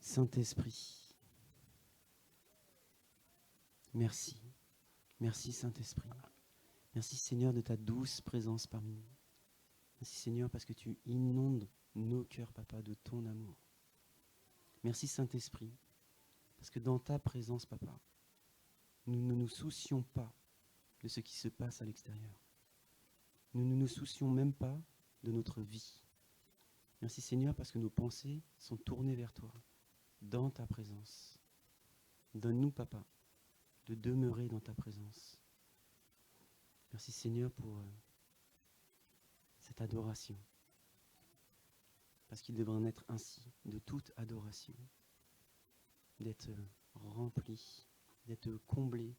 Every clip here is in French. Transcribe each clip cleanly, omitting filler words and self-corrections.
Saint-Esprit, merci. Merci Saint-Esprit. Merci Seigneur de ta douce présence parmi nous. Merci Seigneur parce que tu inondes nos cœurs, Papa, de ton amour. Merci Saint-Esprit parce que dans ta présence, Papa, nous ne nous soucions pas de ce qui se passe à l'extérieur. Nous ne nous soucions même pas de notre vie. Merci Seigneur parce que nos pensées sont tournées vers toi, dans ta présence. Donne-nous, Papa, de demeurer dans ta présence. Merci Seigneur pour cette adoration. Parce qu'il devrait en être ainsi, de toute adoration. D'être rempli, d'être comblé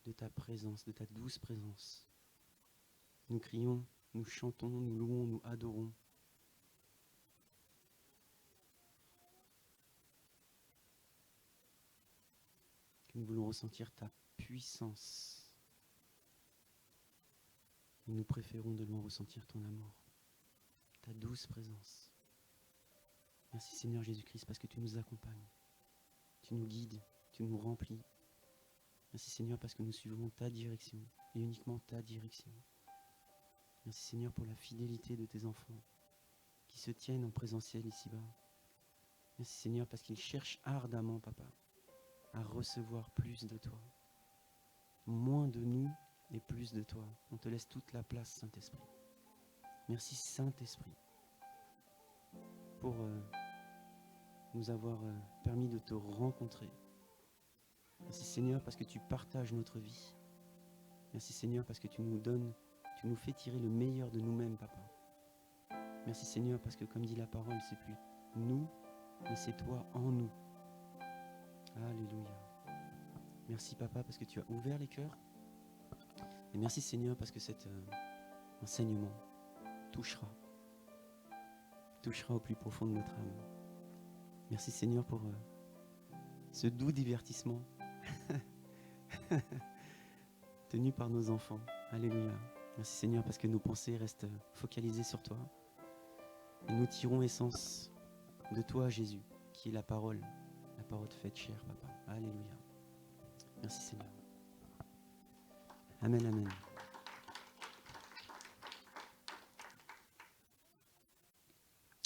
de ta présence, de ta douce présence. Nous crions, nous chantons, nous louons, nous adorons. Que nous voulons ressentir ta puissance. Et nous préférons de loin ressentir ton amour, ta douce présence. Merci Seigneur Jésus-Christ parce que tu nous accompagnes, tu nous guides, tu nous remplis. Merci Seigneur parce que nous suivons ta direction et uniquement ta direction. Merci Seigneur pour la fidélité de tes enfants qui se tiennent en présentiel ici-bas. Merci Seigneur parce qu'ils cherchent ardemment, Papa, à recevoir plus de toi. Moins de nous et plus de toi. On te laisse toute la place, Saint-Esprit. Merci Saint-Esprit pour nous avoir permis de te rencontrer. Merci Seigneur parce que tu partages notre vie. Merci Seigneur parce que tu nous fais tirer le meilleur de nous-mêmes, Papa. Merci Seigneur parce que comme dit la parole, c'est plus nous, mais c'est toi en nous. Alléluia. Merci Papa parce que tu as ouvert les cœurs. Et merci Seigneur parce que cet enseignement touchera au plus profond de notre âme. Merci Seigneur pour ce doux divertissement tenu par nos enfants. Alléluia. Merci Seigneur parce que nos pensées restent focalisées sur toi. Et nous tirons essence de toi Jésus, qui est la parole faite chair, Papa. Alléluia. Merci Seigneur. Amen, amen.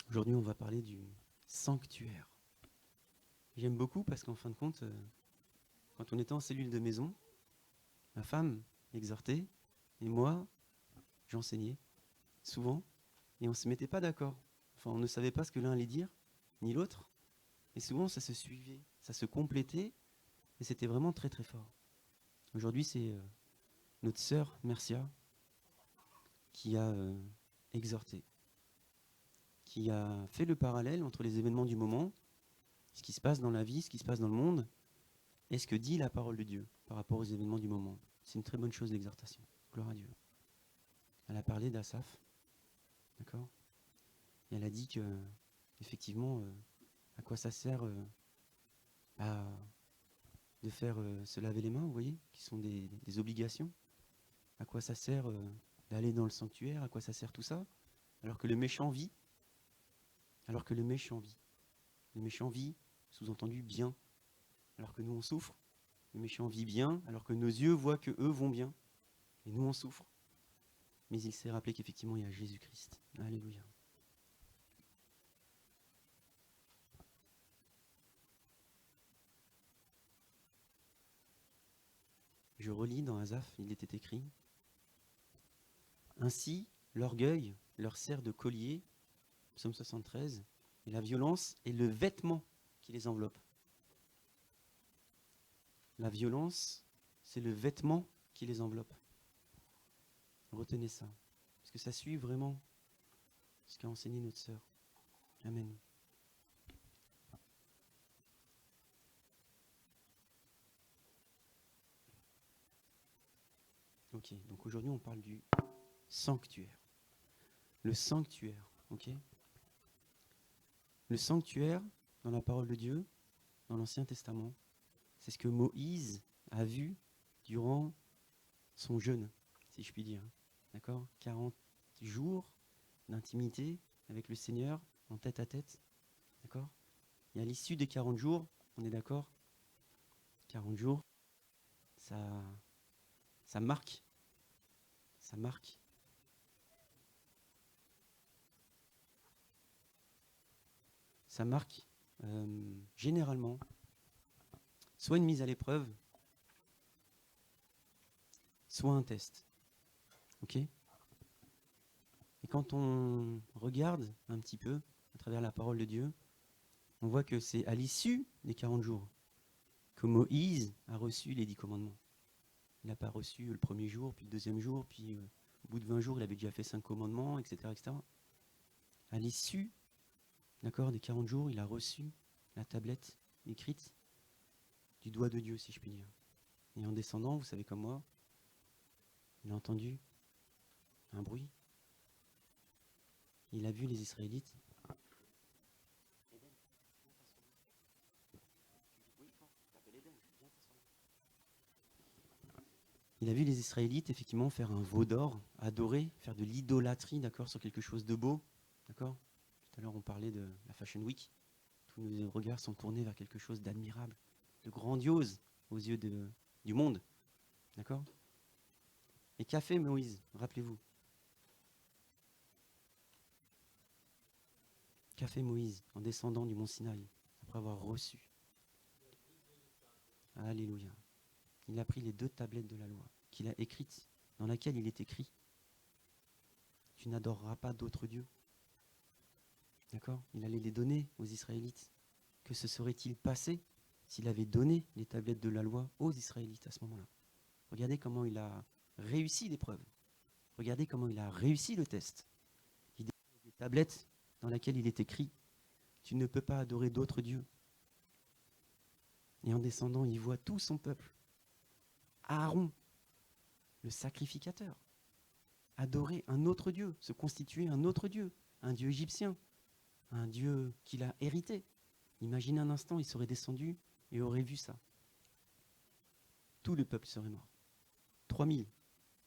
Aujourd'hui, on va parler du sanctuaire. J'aime beaucoup parce qu'en fin de compte, quand on était en cellule de maison, ma femme exhortait et moi, j'enseignais souvent et on ne se mettait pas d'accord. Enfin, on ne savait pas ce que l'un allait dire, ni l'autre. Et souvent, ça se suivait, ça se complétait et c'était vraiment très très fort. Aujourd'hui, c'est notre sœur Mercia qui a exhorté, qui a fait le parallèle entre les événements du moment, ce qui se passe dans la vie, ce qui se passe dans le monde, et ce que dit la parole de Dieu par rapport aux événements du moment. C'est une très bonne chose, l'exhortation. Gloire à Dieu. Elle a parlé d'Asaph, d'accord ? Et elle a dit que, effectivement, à quoi ça sert de faire se laver les mains, vous voyez, qui sont des obligations. À quoi ça sert d'aller dans le sanctuaire, à quoi ça sert tout ça, alors que le méchant vit. Alors que le méchant vit. Le méchant vit, sous-entendu, bien, alors que nous on souffre. Le méchant vit bien, alors que nos yeux voient que eux vont bien. Et nous on souffre. Mais il s'est rappelé qu'effectivement il y a Jésus-Christ. Alléluia. Je relis dans Asaph, il était écrit « Ainsi, l'orgueil leur sert de collier, psaume 73, et la violence est le vêtement qui les enveloppe. La violence, c'est le vêtement qui les enveloppe. Retenez ça. Parce que ça suit vraiment ce qu'a enseigné notre sœur. Amen. Ok, donc aujourd'hui on parle du sanctuaire. Le sanctuaire, ok. Le sanctuaire, dans la parole de Dieu, dans l'Ancien Testament, c'est ce que Moïse a vu durant son jeûne, si je puis dire. D'accord ? 40 jours d'intimité avec le Seigneur, en tête à tête. D'accord ? Et à l'issue des 40 jours, on est d'accord ? 40 jours, ça marque. Ça marque. Ça marque généralement soit une mise à l'épreuve, soit un test. Ok ? Et quand on regarde un petit peu à travers la parole de Dieu, on voit que c'est à l'issue des 40 jours que Moïse a reçu les 10 commandements. Il n'a pas reçu le premier jour, puis le deuxième jour, puis au bout de 20 jours, il avait déjà fait 5 commandements, etc. etc. À l'issue, d'accord, des 40 jours, il a reçu la tablette écrite du doigt de Dieu, si je puis dire. Et en descendant, vous savez comme moi, il a entendu un bruit. Il a vu les Israélites. Il a vu les Israélites effectivement faire un veau d'or, adorer, faire de l'idolâtrie, d'accord, sur quelque chose de beau, d'accord. Tout à l'heure on parlait de la Fashion Week. Tous nos regards sont tournés vers quelque chose d'admirable, de grandiose aux yeux du monde, d'accord. Et qu'a fait Moïse, rappelez-vous? Qu'a fait Moïse en descendant du mont Sinaï, après avoir reçu? Alléluia. Il a pris les 2 tablettes de la loi qu'il a écrites, dans laquelle il est écrit: tu n'adoreras pas d'autres dieux. D'accord ? Il allait les donner aux Israélites. Que se serait-il passé s'il avait donné les tablettes de la loi aux Israélites à ce moment-là? Regardez comment il a réussi l'épreuve. Regardez comment il a réussi le test. Il dépose des tablettes dans lesquelles il est écrit: tu ne peux pas adorer d'autres dieux. Et en descendant, il voit tout son peuple, Aaron, le sacrificateur, adorer un autre Dieu, se constituer un autre Dieu, un Dieu égyptien, un Dieu qu'il a hérité. Imaginez un instant, il serait descendu et aurait vu ça. Tout le peuple serait mort. 3000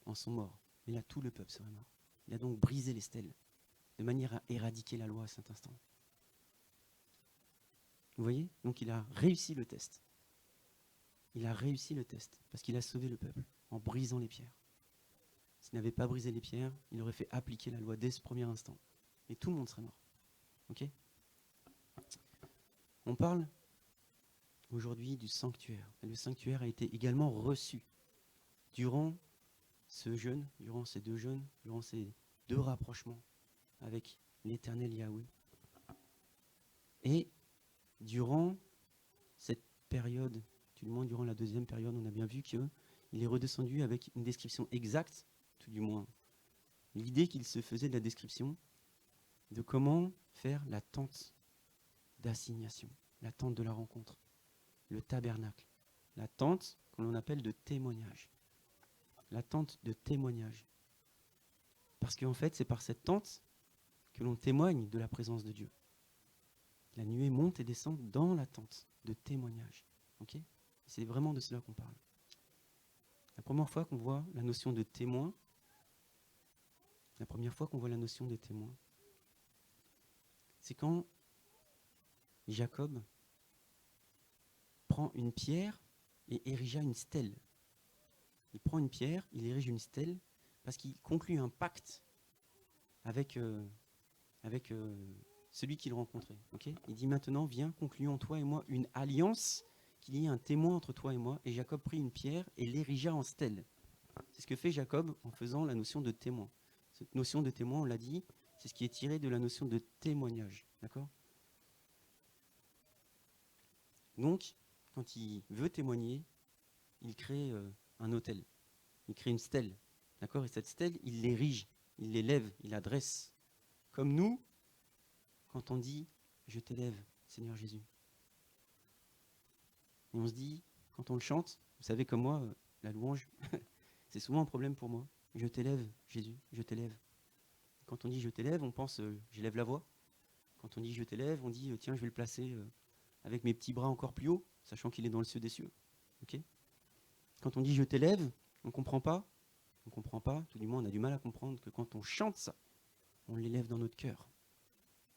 en sont morts, mais là tout le peuple serait mort. Il a donc brisé les stèles, de manière à éradiquer la loi à cet instant. Vous voyez ? Donc il a réussi le test. Il a réussi le test, parce qu'il a sauvé le peuple, en brisant les pierres. S'il n'avait pas brisé les pierres, il aurait fait appliquer la loi dès ce premier instant. Et tout le monde serait mort. Ok ? On parle aujourd'hui du sanctuaire. Et le sanctuaire a été également reçu durant ce jeûne, durant ces 2 jeûnes, durant ces 2 rapprochements avec l'Éternel Yahweh. Et durant cette période, tout du moins durant la 2e période, on a bien vu qu'il est redescendu avec une description exacte, tout du moins l'idée qu'il se faisait de la description de comment faire la tente d'assignation, la tente de la rencontre, le tabernacle, la tente que l'on appelle de témoignage. La tente de témoignage. Parce qu'en fait, c'est par cette tente que l'on témoigne de la présence de Dieu. La nuée monte et descend dans la tente de témoignage. Okay ? C'est vraiment de cela qu'on parle. La première fois qu'on voit la notion de témoin, c'est quand Jacob prend une pierre et érigea une stèle. Il prend une pierre, il érige une stèle, parce qu'il conclut un pacte avec celui qu'il rencontrait. Okay ? Il dit maintenant, viens, concluons toi et moi une alliance, qu'il y ait un témoin entre toi et moi. Et Jacob prit une pierre et l'érigea en stèle. C'est ce que fait Jacob en faisant la notion de témoin. Cette notion de témoin, on l'a dit, c'est ce qui est tiré de la notion de témoignage. D'accord ? Donc, quand il veut témoigner, il crée un autel, il crée une stèle, d'accord? Et cette stèle, il l'érige, il l'élève, il la dresse. Comme nous, quand on dit « Je t'élève, Seigneur Jésus ». Et on se dit, quand on le chante, vous savez comme moi, la louange, c'est souvent un problème pour moi. Je t'élève, Jésus, je t'élève. Quand on dit « Je t'élève », on pense « J'élève la voix ». Quand on dit « Je t'élève », on dit « Tiens, je vais le placer avec mes petits bras encore plus haut, sachant qu'il est dans le cieux des cieux. » Okay. Quand on dit « Je t'élève », on ne comprend pas, tout du moins on a du mal à comprendre que quand on chante ça, on l'élève dans notre cœur.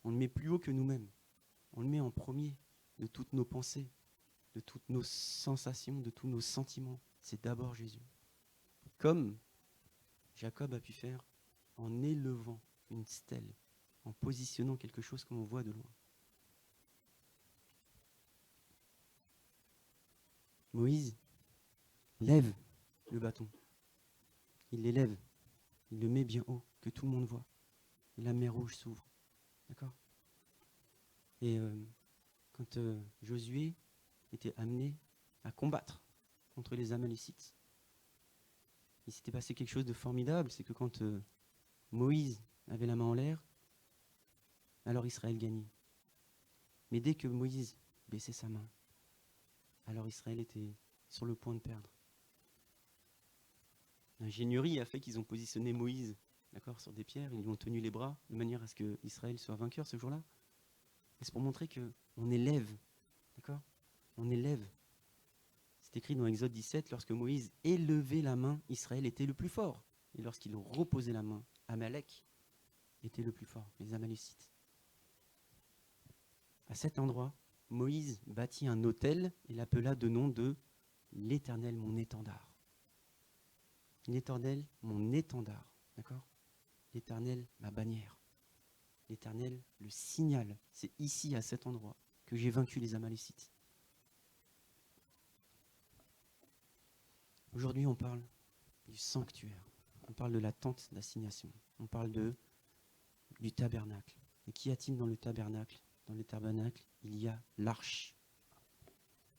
On le met plus haut que nous-mêmes. On le met en premier de toutes nos pensées, de toutes nos sensations, de tous nos sentiments. C'est d'abord Jésus. Comme Jacob a pu faire en élevant une stèle, en positionnant quelque chose qu'on voit de loin. Moïse lève le bâton. Il l'élève. Il le met bien haut, que tout le monde voit. Et la mer Rouge s'ouvre. D'accord ? Et quand Josué était amené à combattre contre les Amalécites, il s'était passé quelque chose de formidable. C'est que quand Moïse avait la main en l'air, alors Israël gagnait. Mais dès que Moïse baissait sa main, alors Israël était sur le point de perdre. L'ingénierie a fait qu'ils ont positionné Moïse, d'accord, sur des pierres, ils lui ont tenu les bras de manière à ce que Israël soit vainqueur ce jour-là. Et c'est pour montrer qu'on élève, d'accord ? On élève. C'est écrit dans Exode 17, lorsque Moïse élevait la main, Israël était le plus fort. Et lorsqu'il reposait la main, Amalek était le plus fort, les Amalécites. À cet endroit, Moïse bâtit un autel et l'appela de nom de l'Éternel, mon étendard. L'Éternel, mon étendard, d'accord ? L'Éternel, ma bannière. L'Éternel, le signal. C'est ici, à cet endroit, que j'ai vaincu les Amalécites. Aujourd'hui, on parle du sanctuaire. On parle de la tente d'assignation. On parle du tabernacle. Et qu'y a-t-il dans le tabernacle ? Dans le tabernacle, il y a l'arche.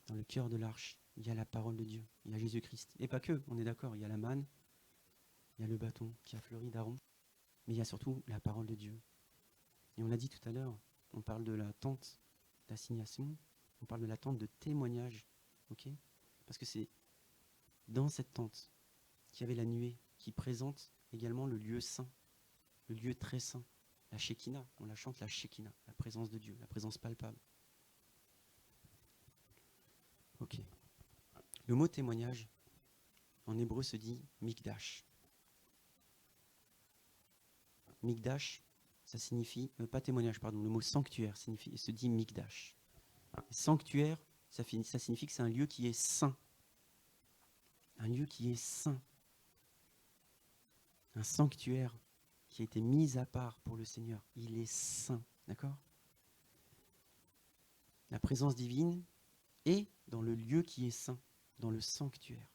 Dans le cœur de l'arche, il y a la parole de Dieu. Il y a Jésus-Christ. Et pas que, on est d'accord, il y a la manne, il y a le bâton qui a fleuri d'Aaron, mais il y a surtout la parole de Dieu. Et on l'a dit tout à l'heure, on parle de la tente d'assignation, on parle de la tente de témoignage, ok ? Parce que c'est dans cette tente qu'il y avait la nuée, qui présente également le lieu saint, le lieu très saint, la Shekinah, on la chante la Shekinah, la présence de Dieu, la présence palpable. Ok. Le mot témoignage, en hébreu se dit mikdash. Mikdash, ça signifie, pas témoignage, pardon, le mot sanctuaire se dit mikdash. Et sanctuaire, ça signifie que c'est un lieu qui est saint. Un lieu qui est saint. Un sanctuaire qui a été mis à part pour le Seigneur. Il est saint, d'accord ? La présence divine est dans le lieu qui est saint, dans le sanctuaire.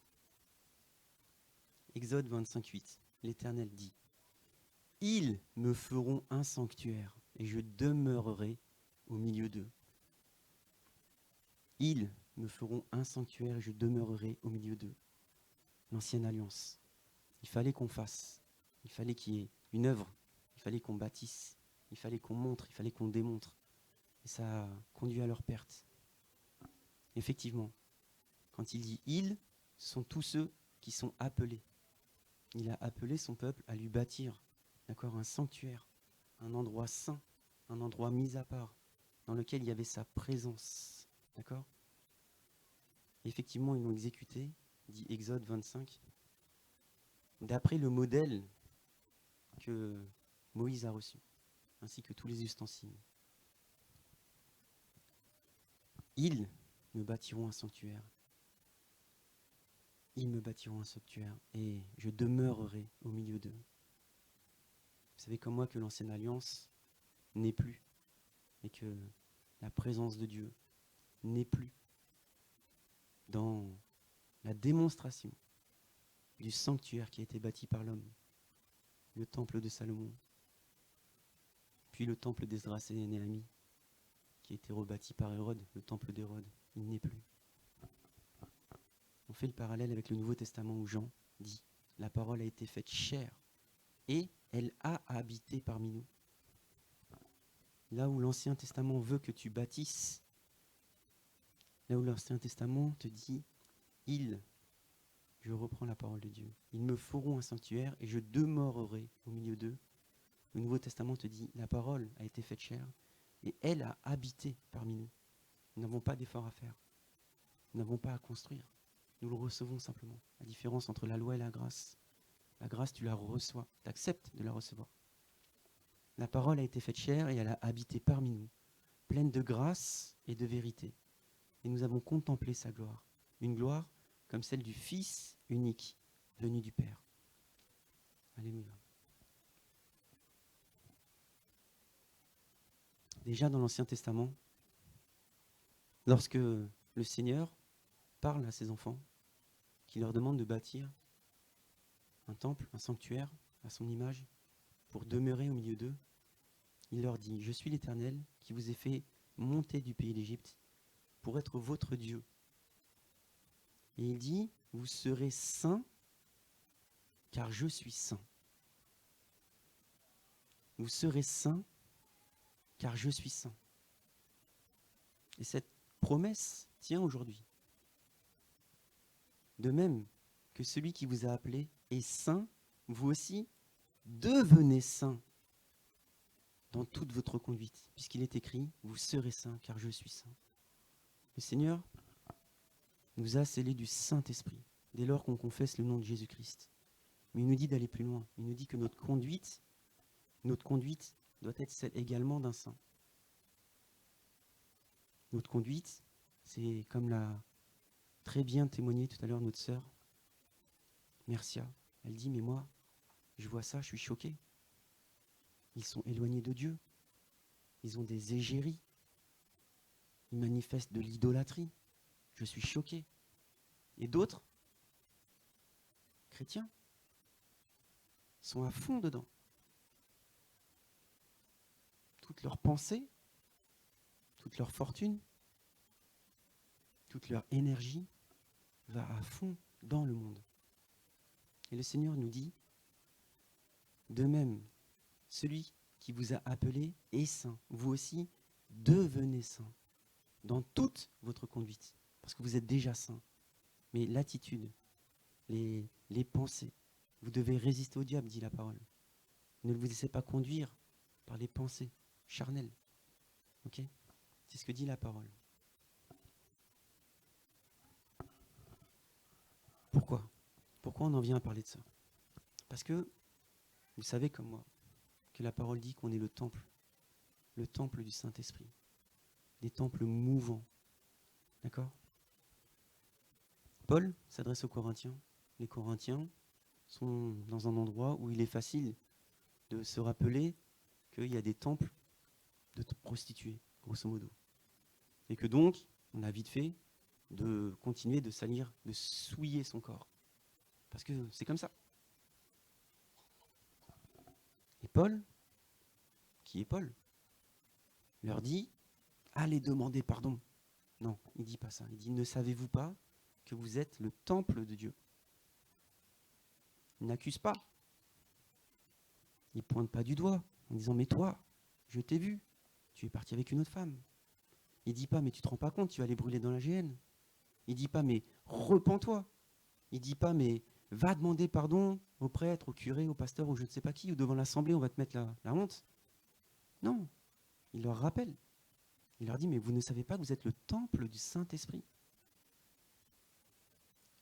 Exode 25:8, l'Éternel dit « Ils me feront un sanctuaire et je demeurerai au milieu d'eux. » Ils me feront un sanctuaire et je demeurerai au milieu d'eux. L'ancienne alliance. Il fallait qu'on fasse. Il fallait qu'il y ait une œuvre. Il fallait qu'on bâtisse. Il fallait qu'on montre. Il fallait qu'on démontre. Et ça a conduit à leur perte. Effectivement, quand il dit « ils », ce sont tous ceux qui sont appelés. Il a appelé son peuple à lui bâtir, d'accord, un sanctuaire, un endroit saint, un endroit mis à part, dans lequel il y avait sa présence, d'accord ? Effectivement, ils l'ont exécuté, dit Exode 25, d'après le modèle que Moïse a reçu, ainsi que tous les ustensiles. Ils me bâtiront un sanctuaire. Ils me bâtiront un sanctuaire et je demeurerai au milieu d'eux. Vous savez comme moi que l'ancienne alliance n'est plus et que la présence de Dieu n'est plus dans la démonstration du sanctuaire qui a été bâti par l'homme, le temple de Salomon, puis le temple d'Esdras et Néhémie, qui a été rebâti par Hérode, le temple d'Hérode, il n'est plus. fait le parallèle avec le Nouveau Testament où Jean dit « La parole a été faite chair et elle a habité parmi nous ». Là où l'Ancien Testament veut que tu bâtisses, là où l'Ancien Testament te dit « Ils », je reprends la parole de Dieu, « ils me feront un sanctuaire et je demeurerai au milieu d'eux ». Le Nouveau Testament te dit « La parole a été faite chair et elle a habité parmi nous ». Nous n'avons pas d'effort à faire. Nous n'avons pas à construire. Nous le recevons simplement. La différence entre la loi et la grâce, tu la reçois, tu acceptes de la recevoir. La parole a été faite chair et elle a habité parmi nous, pleine de grâce et de vérité. Et nous avons contemplé sa gloire, une gloire comme celle du Fils unique, venu du Père. Alléluia. Déjà dans l'Ancien Testament, lorsque le Seigneur parle à ses enfants, qui leur demande de bâtir un temple, un sanctuaire à son image, pour demeurer au milieu d'eux, il leur dit « Je suis l'Éternel qui vous ai fait monter du pays d'Égypte pour être votre Dieu. » Et il dit « Vous serez saints, car je suis saint. » Vous serez saints, car je suis saint. Et cette promesse tient aujourd'hui. De même que celui qui vous a appelé est saint, vous aussi devenez saints dans toute votre conduite, puisqu'il est écrit « Vous serez saints, car je suis saint. » Le Seigneur nous a scellés du Saint-Esprit, dès lors qu'on confesse le nom de Jésus-Christ. Mais il nous dit d'aller plus loin. Il nous dit que notre conduite doit être celle également d'un saint. Notre conduite, c'est comme l'a très bien témoigné tout à l'heure notre sœur, Mercia. Elle dit « Mais moi, je vois ça, je suis choquée. Ils sont éloignés de Dieu. Ils ont des égéries. Ils manifestent de l'idolâtrie. Je suis choquée. » Et d'autres, chrétiens, sont à fond dedans. Toute leur pensée, toute leur fortune, toute leur énergie va à fond dans le monde. Et le Seigneur nous dit, de même, celui qui vous a appelé est saint. Vous aussi, devenez saints dans toute votre conduite, parce que vous êtes déjà saints. Mais l'attitude, les pensées, vous devez résister au diable, dit la parole. Ne vous laissez pas conduire par les pensées charnelles. Ok ? C'est ce que dit la parole. Pourquoi ? Pourquoi on en vient à parler de ça ? Parce que, vous savez comme moi, que la parole dit qu'on est le temple du Saint-Esprit, des temples mouvants. D'accord ? Paul s'adresse aux Corinthiens. Les Corinthiens sont dans un endroit où il est facile de se rappeler qu'il y a des temples de prostituées, grosso modo. Et que donc, on a vite fait de continuer de salir, de souiller son corps. Parce que c'est comme ça. Et Paul, qui est Paul, leur dit « Allez demander pardon ». Non, il ne dit pas ça. Il dit « Ne savez-vous pas que vous êtes le temple de Dieu ?» Il n'accuse pas. Il ne pointe pas du doigt en disant « Mais toi, je t'ai vu, tu es parti avec une autre femme ». Il ne dit pas « Mais tu ne te rends pas compte, tu vas aller brûler dans la géhenne ». Il ne dit pas « Mais repens-toi ». Il ne dit pas « Mais va demander pardon au prêtre, au curé, au pasteur, ou je ne sais pas qui, ou devant l'assemblée, on va te mettre la honte ». Non, il leur rappelle. Il leur dit « Mais vous ne savez pas que vous êtes le temple du Saint-Esprit ».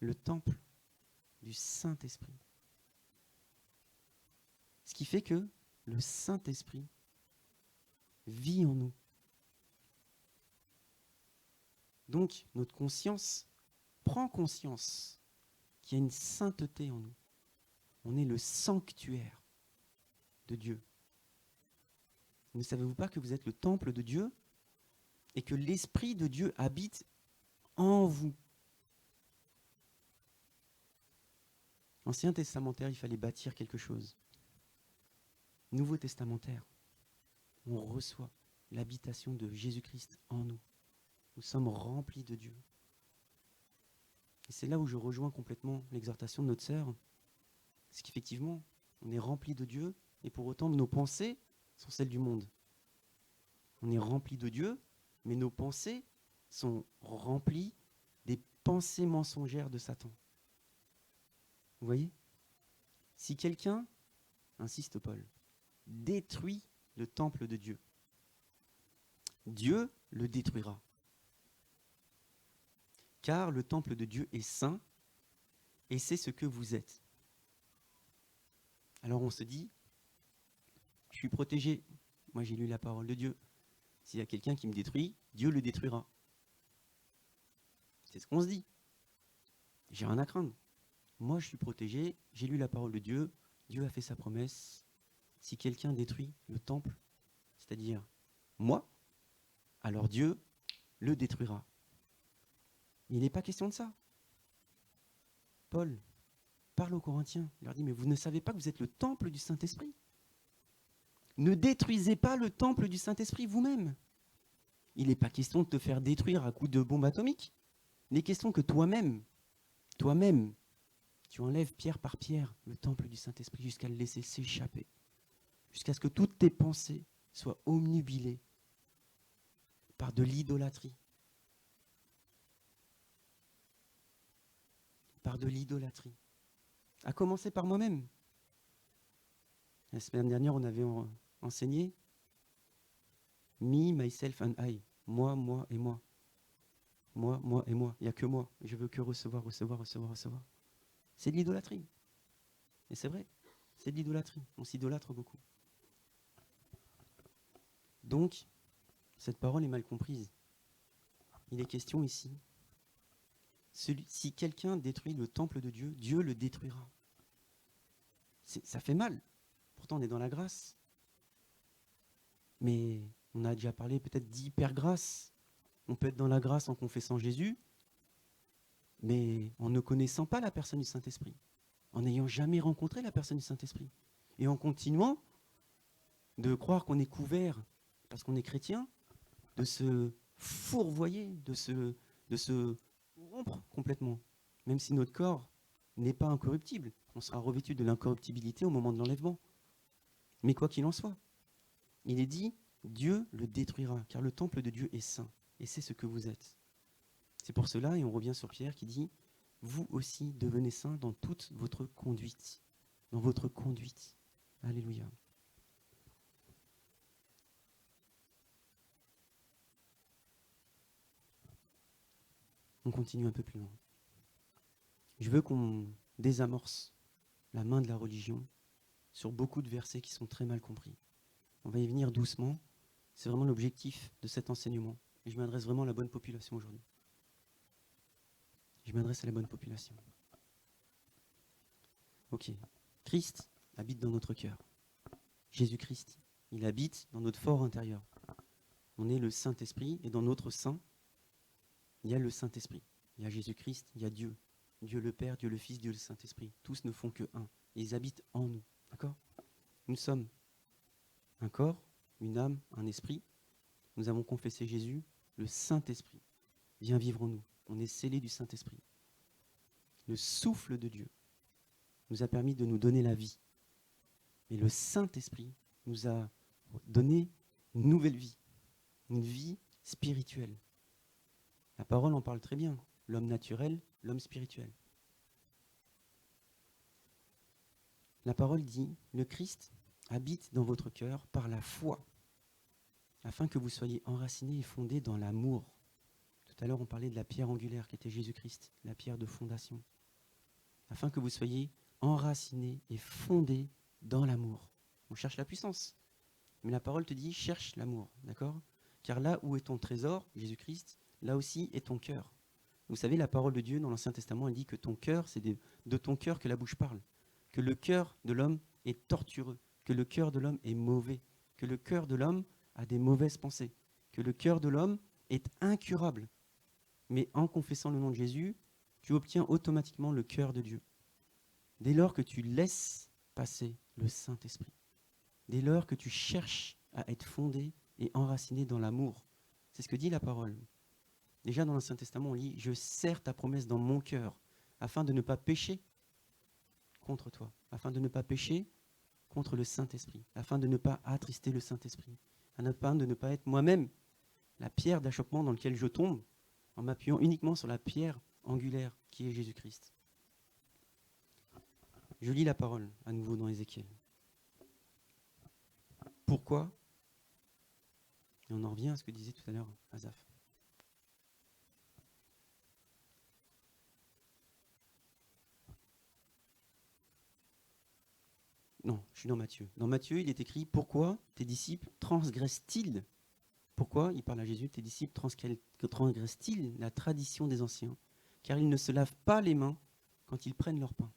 Le temple du Saint-Esprit. Ce qui fait que le Saint-Esprit vit en nous. Donc, notre conscience prend conscience qu'il y a une sainteté en nous. On est le sanctuaire de Dieu. Ne savez-vous pas que vous êtes le temple de Dieu et que l'Esprit de Dieu habite en vous? Ancien testamentaire, il fallait bâtir quelque chose. Nouveau testamentaire, on reçoit l'habitation de Jésus-Christ en nous. Nous sommes remplis de Dieu. Et c'est là où je rejoins complètement l'exhortation de notre sœur. C'est qu'effectivement, on est rempli de Dieu, et pour autant, nos pensées sont celles du monde. On est rempli de Dieu, mais nos pensées sont remplies des pensées mensongères de Satan. Vous voyez ? Si quelqu'un, insiste Paul, détruit le temple de Dieu, Dieu le détruira. Car le temple de Dieu est saint, et c'est ce que vous êtes. Alors on se dit, je suis protégé. Moi j'ai lu la parole de Dieu. S'il y a quelqu'un qui me détruit, Dieu le détruira. C'est ce qu'on se dit. J'ai rien à craindre. Moi je suis protégé, j'ai lu la parole de Dieu, Dieu a fait sa promesse. Si quelqu'un détruit le temple, c'est-à-dire moi, alors Dieu le détruira. Il n'est pas question de ça. Paul parle aux Corinthiens, il leur dit, mais vous ne savez pas que vous êtes le temple du Saint-Esprit ? Ne détruisez pas le temple du Saint-Esprit vous-même. Il n'est pas question de te faire détruire à coups de bombe atomique. Il est question que toi-même, tu enlèves pierre par pierre le temple du Saint-Esprit jusqu'à le laisser s'échapper, jusqu'à ce que toutes tes pensées soient omnubilées par de l'idolâtrie. Par de l'idolâtrie. À commencer par moi-même. La semaine dernière, on avait enseigné me, myself and I. Moi, moi et moi. Moi, moi et moi. Il n'y a que moi. Je veux que recevoir. C'est de l'idolâtrie. Et c'est vrai, c'est de l'idolâtrie. On s'idolâtre beaucoup. Donc, cette parole est mal comprise. Il est question ici, si quelqu'un détruit le temple de Dieu, Dieu le détruira. Ça fait mal. Pourtant, on est dans la grâce. Mais on a déjà parlé peut-être d'hyper-grâce. On peut être dans la grâce en confessant Jésus, mais en ne connaissant pas la personne du Saint-Esprit, en n'ayant jamais rencontré la personne du Saint-Esprit, et en continuant de croire qu'on est couvert parce qu'on est chrétien, de se fourvoyer, de se rompre complètement, même si notre corps n'est pas incorruptible. On sera revêtu de l'incorruptibilité au moment de l'enlèvement. Mais quoi qu'il en soit, il est dit, Dieu le détruira, car le temple de Dieu est saint, et c'est ce que vous êtes. C'est pour cela, et on revient sur Pierre qui dit, vous aussi devenez saints dans toute votre conduite. Dans votre conduite. Alléluia. On continue un peu plus loin. Je veux qu'on désamorce la main de la religion sur beaucoup de versets qui sont très mal compris. On va y venir doucement. C'est vraiment l'objectif de cet enseignement. Et je m'adresse vraiment à la bonne population aujourd'hui. Je m'adresse à la bonne population. Ok. Christ habite dans notre cœur. Jésus-Christ, il habite dans notre fort intérieur. On est le Saint-Esprit et dans notre sein, il y a le Saint-Esprit. Il y a Jésus-Christ, il y a Dieu. Dieu le Père, Dieu le Fils, Dieu le Saint-Esprit. Tous ne font que un. Et ils habitent en nous. D'accord ? Nous sommes un corps, une âme, un esprit. Nous avons confessé Jésus, le Saint-Esprit vient vivre en nous. On est scellé du Saint-Esprit. Le souffle de Dieu nous a permis de nous donner la vie. Mais le Saint-Esprit nous a donné une nouvelle vie, une vie spirituelle. La parole en parle très bien. L'homme naturel, l'homme spirituel. La parole dit, le Christ habite dans votre cœur par la foi, afin que vous soyez enracinés et fondés dans l'amour. Tout à l'heure, on parlait de la pierre angulaire qui était Jésus-Christ, la pierre de fondation. Afin que vous soyez enracinés et fondés dans l'amour. On cherche la puissance. Mais la parole te dit, cherche l'amour, d'accord ? Car là où est ton trésor, Jésus-Christ, là aussi est ton cœur. Vous savez, la parole de Dieu dans l'Ancien Testament, elle dit que ton cœur, c'est de ton cœur que la bouche parle. Que le cœur de l'homme est tortureux. Que le cœur de l'homme est mauvais. Que le cœur de l'homme a des mauvaises pensées. Que le cœur de l'homme est incurable. Mais en confessant le nom de Jésus, tu obtiens automatiquement le cœur de Dieu. Dès lors que tu laisses passer le Saint-Esprit. Dès lors que tu cherches à être fondé et enraciné dans l'amour. C'est ce que dit la parole. Déjà dans l'Ancien Testament, on lit « Je serre ta promesse dans mon cœur, afin de ne pas pécher contre toi, afin de ne pas pécher contre le Saint-Esprit, afin de ne pas attrister le Saint-Esprit, afin de ne pas être moi-même la pierre d'achoppement dans laquelle je tombe, en m'appuyant uniquement sur la pierre angulaire qui est Jésus-Christ. » Je lis la parole à nouveau dans Ézéchiel. Pourquoi? Et on en revient à ce que disait tout à l'heure Asaph. Non, je suis dans Matthieu. Dans Matthieu, il est écrit « Pourquoi tes disciples transgressent-ils » Pourquoi, il parle à Jésus, tes disciples transgressent-ils la tradition des anciens, car ils ne se lavent pas les mains quand ils prennent leur pain.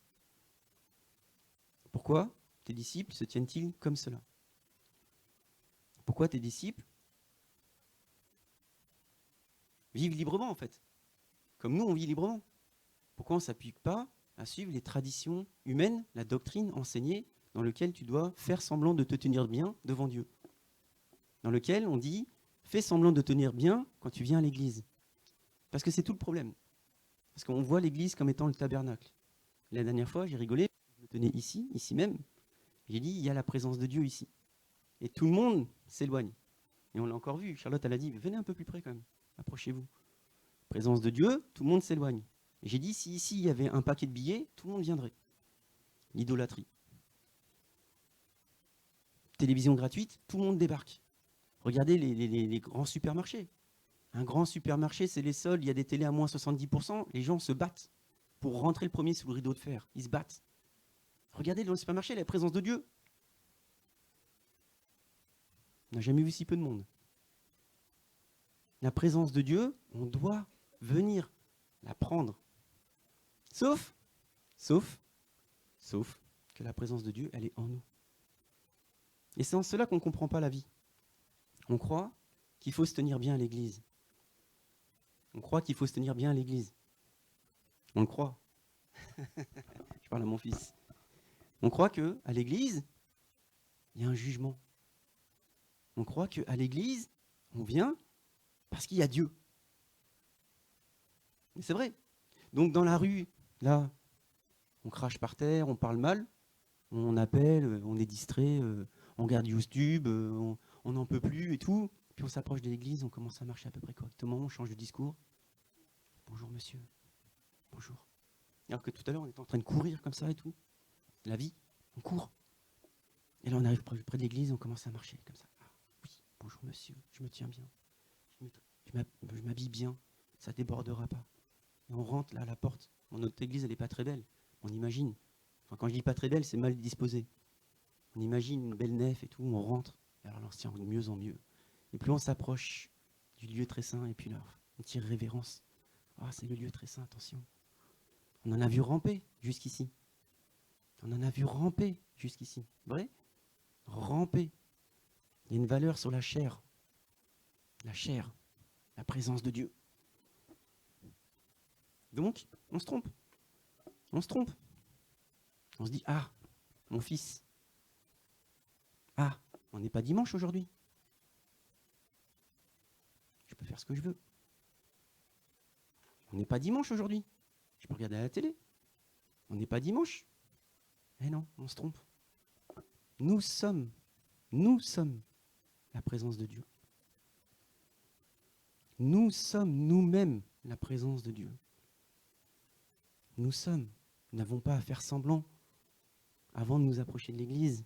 Pourquoi tes disciples se tiennent-ils comme cela? Pourquoi tes disciples vivent librement en fait, comme nous on vit librement? Pourquoi on ne s'appuie pas à suivre les traditions humaines, la doctrine enseignée, dans laquelle tu dois faire semblant de te tenir bien devant Dieu, dans lequel on dit fais semblant de tenir bien quand tu viens à l'église. Parce que c'est tout le problème. Parce qu'on voit l'église comme étant le tabernacle. La dernière fois, j'ai rigolé, je me tenais ici même. J'ai dit, il y a la présence de Dieu ici. Et tout le monde s'éloigne. Et on l'a encore vu, Charlotte, elle a dit, venez un peu plus près quand même, approchez-vous. Présence de Dieu, tout le monde s'éloigne. Et j'ai dit, si ici il y avait un paquet de billets, tout le monde viendrait. L'idolâtrie. Télévision gratuite, tout le monde débarque. Regardez les grands supermarchés. Un grand supermarché, c'est les soldes, il y a des télés à moins 70%, les gens se battent pour rentrer le premier sous le rideau de fer. Ils se battent. Regardez dans le supermarché la présence de Dieu. On n'a jamais vu si peu de monde. La présence de Dieu, on doit venir la prendre. Sauf que la présence de Dieu, elle est en nous. Et c'est en cela qu'on ne comprend pas la vie. On croit qu'il faut se tenir bien à l'église. On croit qu'il faut se tenir bien à l'église. On le croit. Je parle à mon fils. On croit qu'à l'église, il y a un jugement. On croit qu'à l'église, on vient parce qu'il y a Dieu. Mais c'est vrai. Donc dans la rue, là, on crache par terre, on parle mal, on appelle, on est distrait, on regarde YouTube, on n'en peut plus et tout. Puis on s'approche de l'église, on commence à marcher à peu près correctement, on change de discours. Bonjour monsieur, bonjour. Alors que tout à l'heure, on était en train de courir comme ça et tout. La vie, on court. Et là, on arrive près de l'église, on commence à marcher comme ça. Ah, oui, bonjour monsieur, je me tiens bien. Je m'habille bien, ça ne débordera pas. Et on rentre là à la porte. Bon, notre église, elle n'est pas très belle. On imagine. Enfin, quand je dis pas très belle, c'est mal disposé. On imagine une belle nef et tout, on rentre. Et alors, on se tient de mieux en mieux. Et plus on s'approche du lieu très saint, et puis là, on tire révérence. Ah, c'est le lieu très saint, attention. On en a vu ramper jusqu'ici. On en a vu ramper jusqu'ici. Vrai? Ramper. Il y a une valeur sur la chair. La chair. La présence de Dieu. Donc, on se trompe. On se trompe. On se dit, ah, mon fils. Ah, on n'est pas dimanche aujourd'hui. Je peux faire ce que je veux. On n'est pas dimanche aujourd'hui. Je peux regarder à la télé. On n'est pas dimanche. Eh non, on se trompe. Nous sommes la présence de Dieu. Nous sommes nous-mêmes la présence de Dieu. Nous n'avons pas à faire semblant avant de nous approcher de l'église.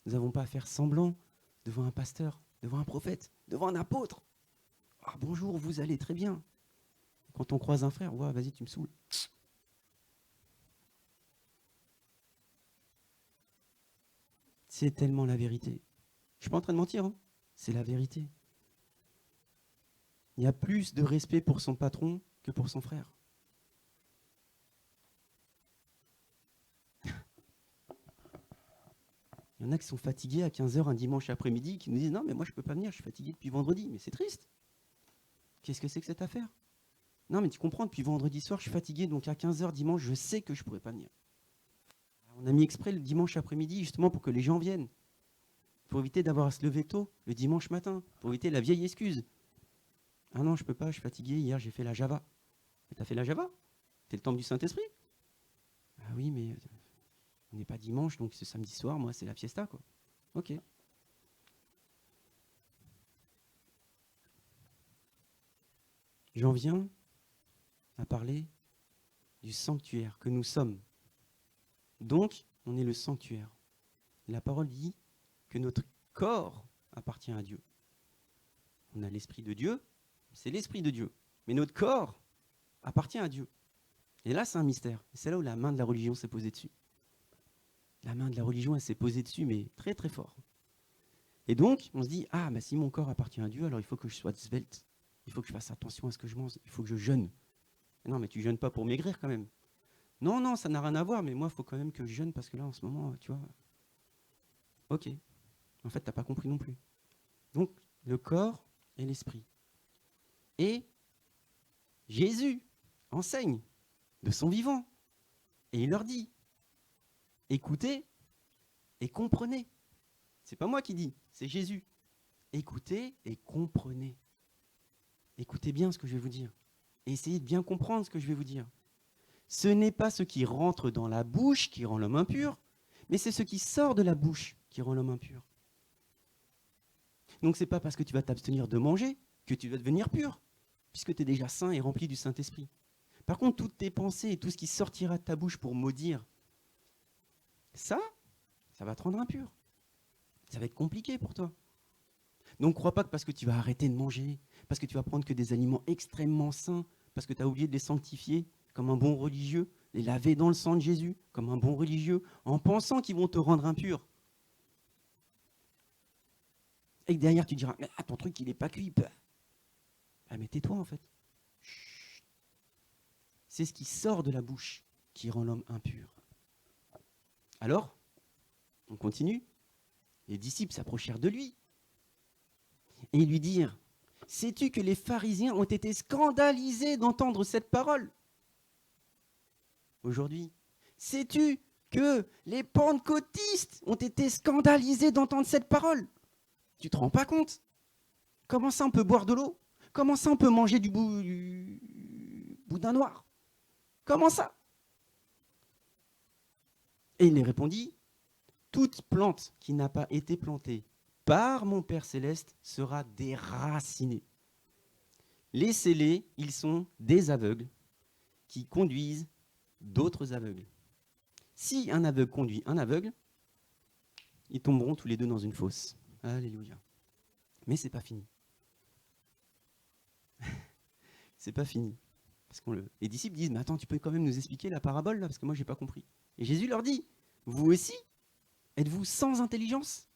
Nous n'avons pas à faire semblant devant un pasteur, devant un prophète, devant un apôtre. Ah, bonjour, vous allez très bien. Quand on croise un frère, ouais, vas-y, tu me saoules. C'est tellement la vérité. Je ne suis pas en train de mentir, hein. C'est la vérité. Il y a plus de respect pour son patron que pour son frère. Il y en a qui sont fatigués à 15h un dimanche après-midi, qui nous disent « Non, mais moi, je ne peux pas venir, je suis fatigué depuis vendredi. » Mais c'est triste. Qu'est-ce que c'est que cette affaire? Non, mais tu comprends, depuis vendredi soir, je suis fatigué, donc à 15h dimanche, je sais que je ne pourrai pas venir. On a mis exprès le dimanche après-midi, justement, pour que les gens viennent. Pour éviter d'avoir à se lever tôt, le dimanche matin. Pour éviter la vieille excuse. Ah non, je peux pas, je suis fatigué, hier j'ai fait la Java. Mais t'as fait la Java? T'es le temple du Saint-Esprit? Ah oui, mais on n'est pas dimanche, donc ce samedi soir, moi, c'est la fiesta, quoi. Ok. J'en viens à parler du sanctuaire que nous sommes. Donc, on est le sanctuaire. La parole dit que notre corps appartient à Dieu. On a l'Esprit de Dieu, c'est l'Esprit de Dieu. Mais notre corps appartient à Dieu. Et là, c'est un mystère. C'est là où la main de la religion s'est posée dessus. La main de la religion, elle s'est posée dessus, mais très très fort. Et donc, on se dit, ah, bah, si mon corps appartient à Dieu, alors il faut que je sois svelte. Il faut que je fasse attention à ce que je mange. Il faut que je jeûne. Non, mais tu jeûnes pas pour maigrir quand même. Non, non, ça n'a rien à voir, mais moi, il faut quand même que je jeûne parce que là, en ce moment, tu vois. Ok. En fait, tu n'as pas compris non plus. Donc, le corps et l'esprit. Et Jésus enseigne de son vivant. Et il leur dit, écoutez et comprenez. C'est pas moi qui dis, c'est Jésus. Écoutez et comprenez. Écoutez bien ce que je vais vous dire. Et essayez de bien comprendre ce que je vais vous dire. Ce n'est pas ce qui rentre dans la bouche qui rend l'homme impur, mais c'est ce qui sort de la bouche qui rend l'homme impur. Donc c'est pas parce que tu vas t'abstenir de manger que tu vas devenir pur, puisque tu es déjà saint et rempli du Saint-Esprit. Par contre, toutes tes pensées et tout ce qui sortira de ta bouche pour maudire, ça va te rendre impur. Ça va être compliqué pour toi. Donc crois pas que parce que tu vas arrêter de manger, parce que tu vas prendre que des aliments extrêmement sains, parce que tu as oublié de les sanctifier comme un bon religieux, les laver dans le sang de Jésus comme un bon religieux, en pensant qu'ils vont te rendre impur. Et que derrière tu diras, ah, ton truc il n'est pas cuit. Ah mais tais-toi en fait. Chut. C'est ce qui sort de la bouche qui rend l'homme impur. Alors, on continue. Les disciples s'approchèrent de lui et lui dirent, sais-tu que les pharisiens ont été scandalisés d'entendre cette parole? Aujourd'hui, sais-tu que les pentecôtistes ont été scandalisés d'entendre cette parole? Tu te rends pas compte? Comment ça on peut boire de l'eau? Comment ça on peut manger du boudin noir? Comment ça? Et il les répondit, toute plante qui n'a pas été plantée par mon Père Céleste sera déracinée. Laissez-les, ils sont des aveugles qui conduisent d'autres aveugles. Si un aveugle conduit un aveugle, ils tomberont tous les deux dans une fosse. Alléluia. Mais c'est pas fini. C'est pas fini. Parce que les disciples disent, mais attends, tu peux quand même nous expliquer la parabole là, parce que moi j'ai pas compris. Et Jésus leur dit, vous aussi, êtes-vous sans intelligence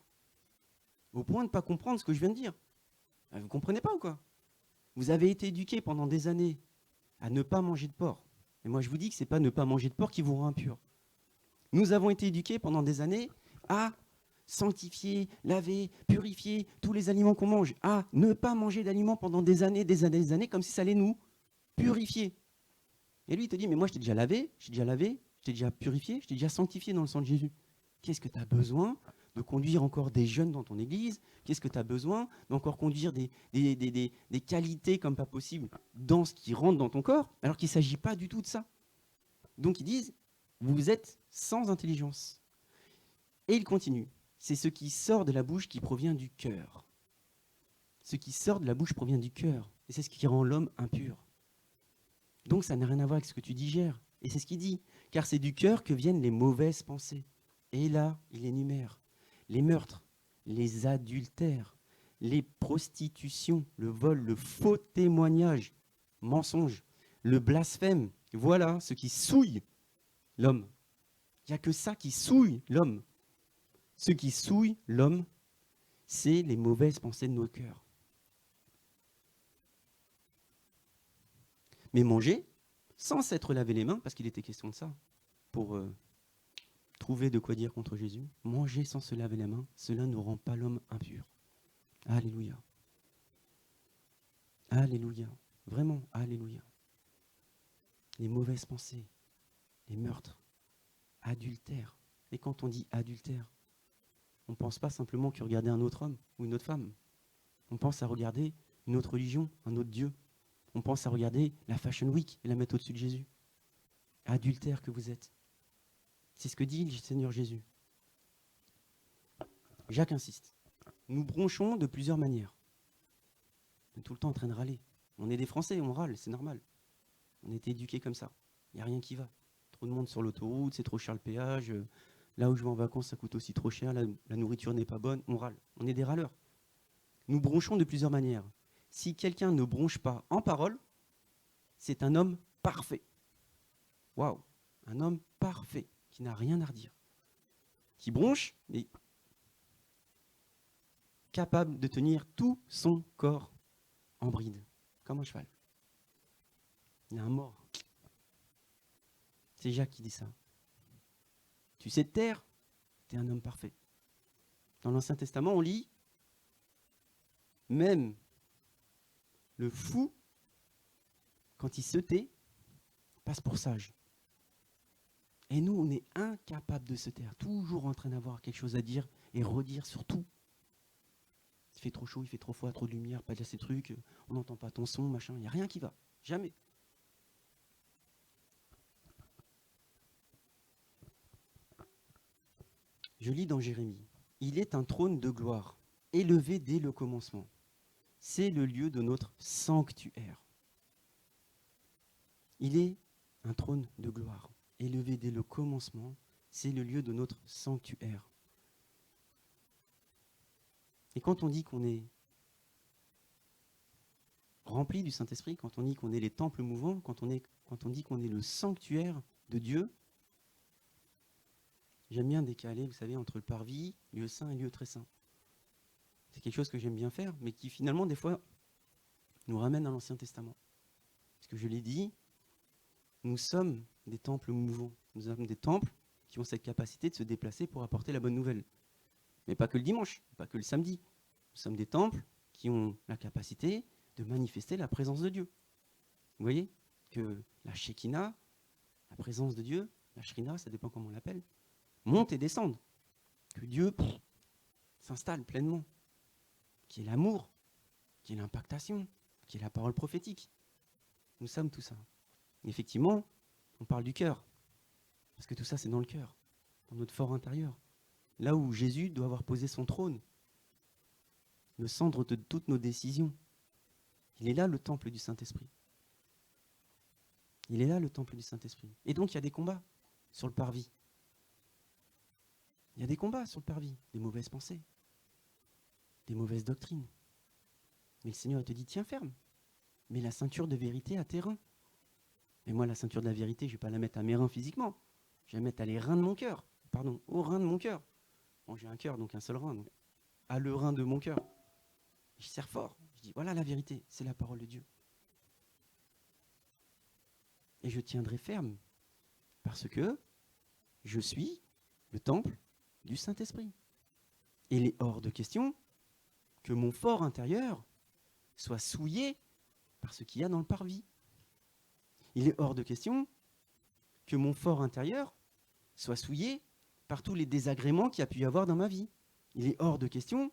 au point de ne pas comprendre ce que je viens de dire? Vous comprenez pas ou quoi? Vous avez été éduqués pendant des années à ne pas manger de porc. Et moi je vous dis que c'est pas ne pas manger de porc qui vous rend impur. Nous avons été éduqués pendant des années à sanctifier, laver, purifier tous les aliments qu'on mange, à ne pas manger d'aliments pendant des années, comme si ça allait nous purifier. Et lui, il te dit, mais moi, je t'ai déjà lavé, je t'ai déjà purifié, je t'ai déjà sanctifié dans le sang de Jésus. Qu'est-ce que tu as besoin de conduire encore des jeunes dans ton église? Qu'est-ce que tu as besoin d'encore conduire des qualités comme pas possible dans ce qui rentre dans ton corps, alors qu'il ne s'agit pas du tout de ça? Donc, ils disent, vous êtes sans intelligence. Et il continue. C'est ce qui sort de la bouche qui provient du cœur. Ce qui sort de la bouche provient du cœur. Et c'est ce qui rend l'homme impur. Donc ça n'a rien à voir avec ce que tu digères. Et c'est ce qu'il dit. Car c'est du cœur que viennent les mauvaises pensées. Et là, il énumère les meurtres, les adultères, les prostitutions, le vol, le faux témoignage, mensonge, le blasphème. Voilà ce qui souille l'homme. Il n'y a que ça qui souille l'homme. Ce qui souille l'homme, c'est les mauvaises pensées de nos cœurs. Mais manger, sans s'être lavé les mains, parce qu'il était question de ça, pour trouver de quoi dire contre Jésus, manger sans se laver les mains, cela ne rend pas l'homme impur. Alléluia. Alléluia. Vraiment, alléluia. Les mauvaises pensées, les meurtres, adultère. Et quand on dit adultère, on ne pense pas simplement que regarder un autre homme ou une autre femme. On pense à regarder une autre religion, un autre Dieu. On pense à regarder la Fashion Week et la mettre au-dessus de Jésus. Adultère que vous êtes. C'est ce que dit le Seigneur Jésus. Jacques insiste. Nous bronchons de plusieurs manières. On est tout le temps en train de râler. On est des Français, on râle, c'est normal. On a été éduqués comme ça. Il n'y a rien qui va. Trop de monde sur l'autoroute, c'est trop cher le péage. Là où je vais en vacances, ça coûte aussi trop cher. La nourriture n'est pas bonne, on râle. On est des râleurs. Nous bronchons de plusieurs manières. Si quelqu'un ne bronche pas en parole, c'est un homme parfait. Waouh, un homme parfait, qui n'a rien à redire. Qui bronche, mais capable de tenir tout son corps en bride, comme un cheval. Il y a un mort. C'est Jacques qui dit ça. Tu sais te taire, tu es un homme parfait. Dans l'Ancien Testament, on lit même le fou, quand il se tait, passe pour sage. Et nous, on est incapables de se taire, toujours en train d'avoir quelque chose à dire et redire sur tout. Il fait trop chaud, il fait trop froid, trop de lumière, pas de ces trucs, on n'entend pas ton son, machin, il n'y a rien qui va. Jamais. Je lis dans Jérémie. Il est un trône de gloire, élevé dès le commencement. C'est le lieu de notre sanctuaire. Il est un trône de gloire, élevé dès le commencement. C'est le lieu de notre sanctuaire. Et quand on dit qu'on est rempli du Saint-Esprit, quand on dit qu'on est les temples mouvants, quand on dit qu'on est le sanctuaire de Dieu, j'aime bien décaler, vous savez, entre le parvis, lieu saint et lieu très saint. C'est quelque chose que j'aime bien faire, mais qui finalement, des fois, nous ramène à l'Ancien Testament. Parce que je l'ai dit, nous sommes des temples mouvants. Nous avons des temples qui ont cette capacité de se déplacer pour apporter la bonne nouvelle. Mais pas que le dimanche, pas que le samedi. Nous sommes des temples qui ont la capacité de manifester la présence de Dieu. Vous voyez que la Shekinah, la présence de Dieu, la Shrina, ça dépend comment on l'appelle, monte et descende. Que Dieu s'installe pleinement. Qui est l'amour, qui est l'impactation, qui est la parole prophétique. Nous sommes tout ça. Effectivement, on parle du cœur. Parce que tout ça, c'est dans le cœur, dans notre fort intérieur. Là où Jésus doit avoir posé son trône, le centre de toutes nos décisions. Il est là, le temple du Saint-Esprit. Il est là, le temple du Saint-Esprit. Et donc, il y a des combats sur le parvis. Il y a des combats sur le parvis, des mauvaises pensées, des mauvaises doctrines. Mais le Seigneur te dit, tiens ferme, mets la ceinture de vérité à tes reins. Mais moi, la ceinture de la vérité, je ne vais pas la mettre à mes reins physiquement. Je vais la mettre à les reins de mon cœur. Pardon, aux reins de mon cœur. Bon, j'ai un cœur, donc un seul rein. Donc à le rein de mon cœur. Je serre fort. Je dis, voilà la vérité, c'est la parole de Dieu. Et je tiendrai ferme. Parce que je suis le temple du Saint-Esprit. Et il est hors de question que mon fort intérieur soit souillé par ce qu'il y a dans le parvis. Il est hors de question que mon fort intérieur soit souillé par tous les désagréments qu'il y a pu y avoir dans ma vie. Il est hors de question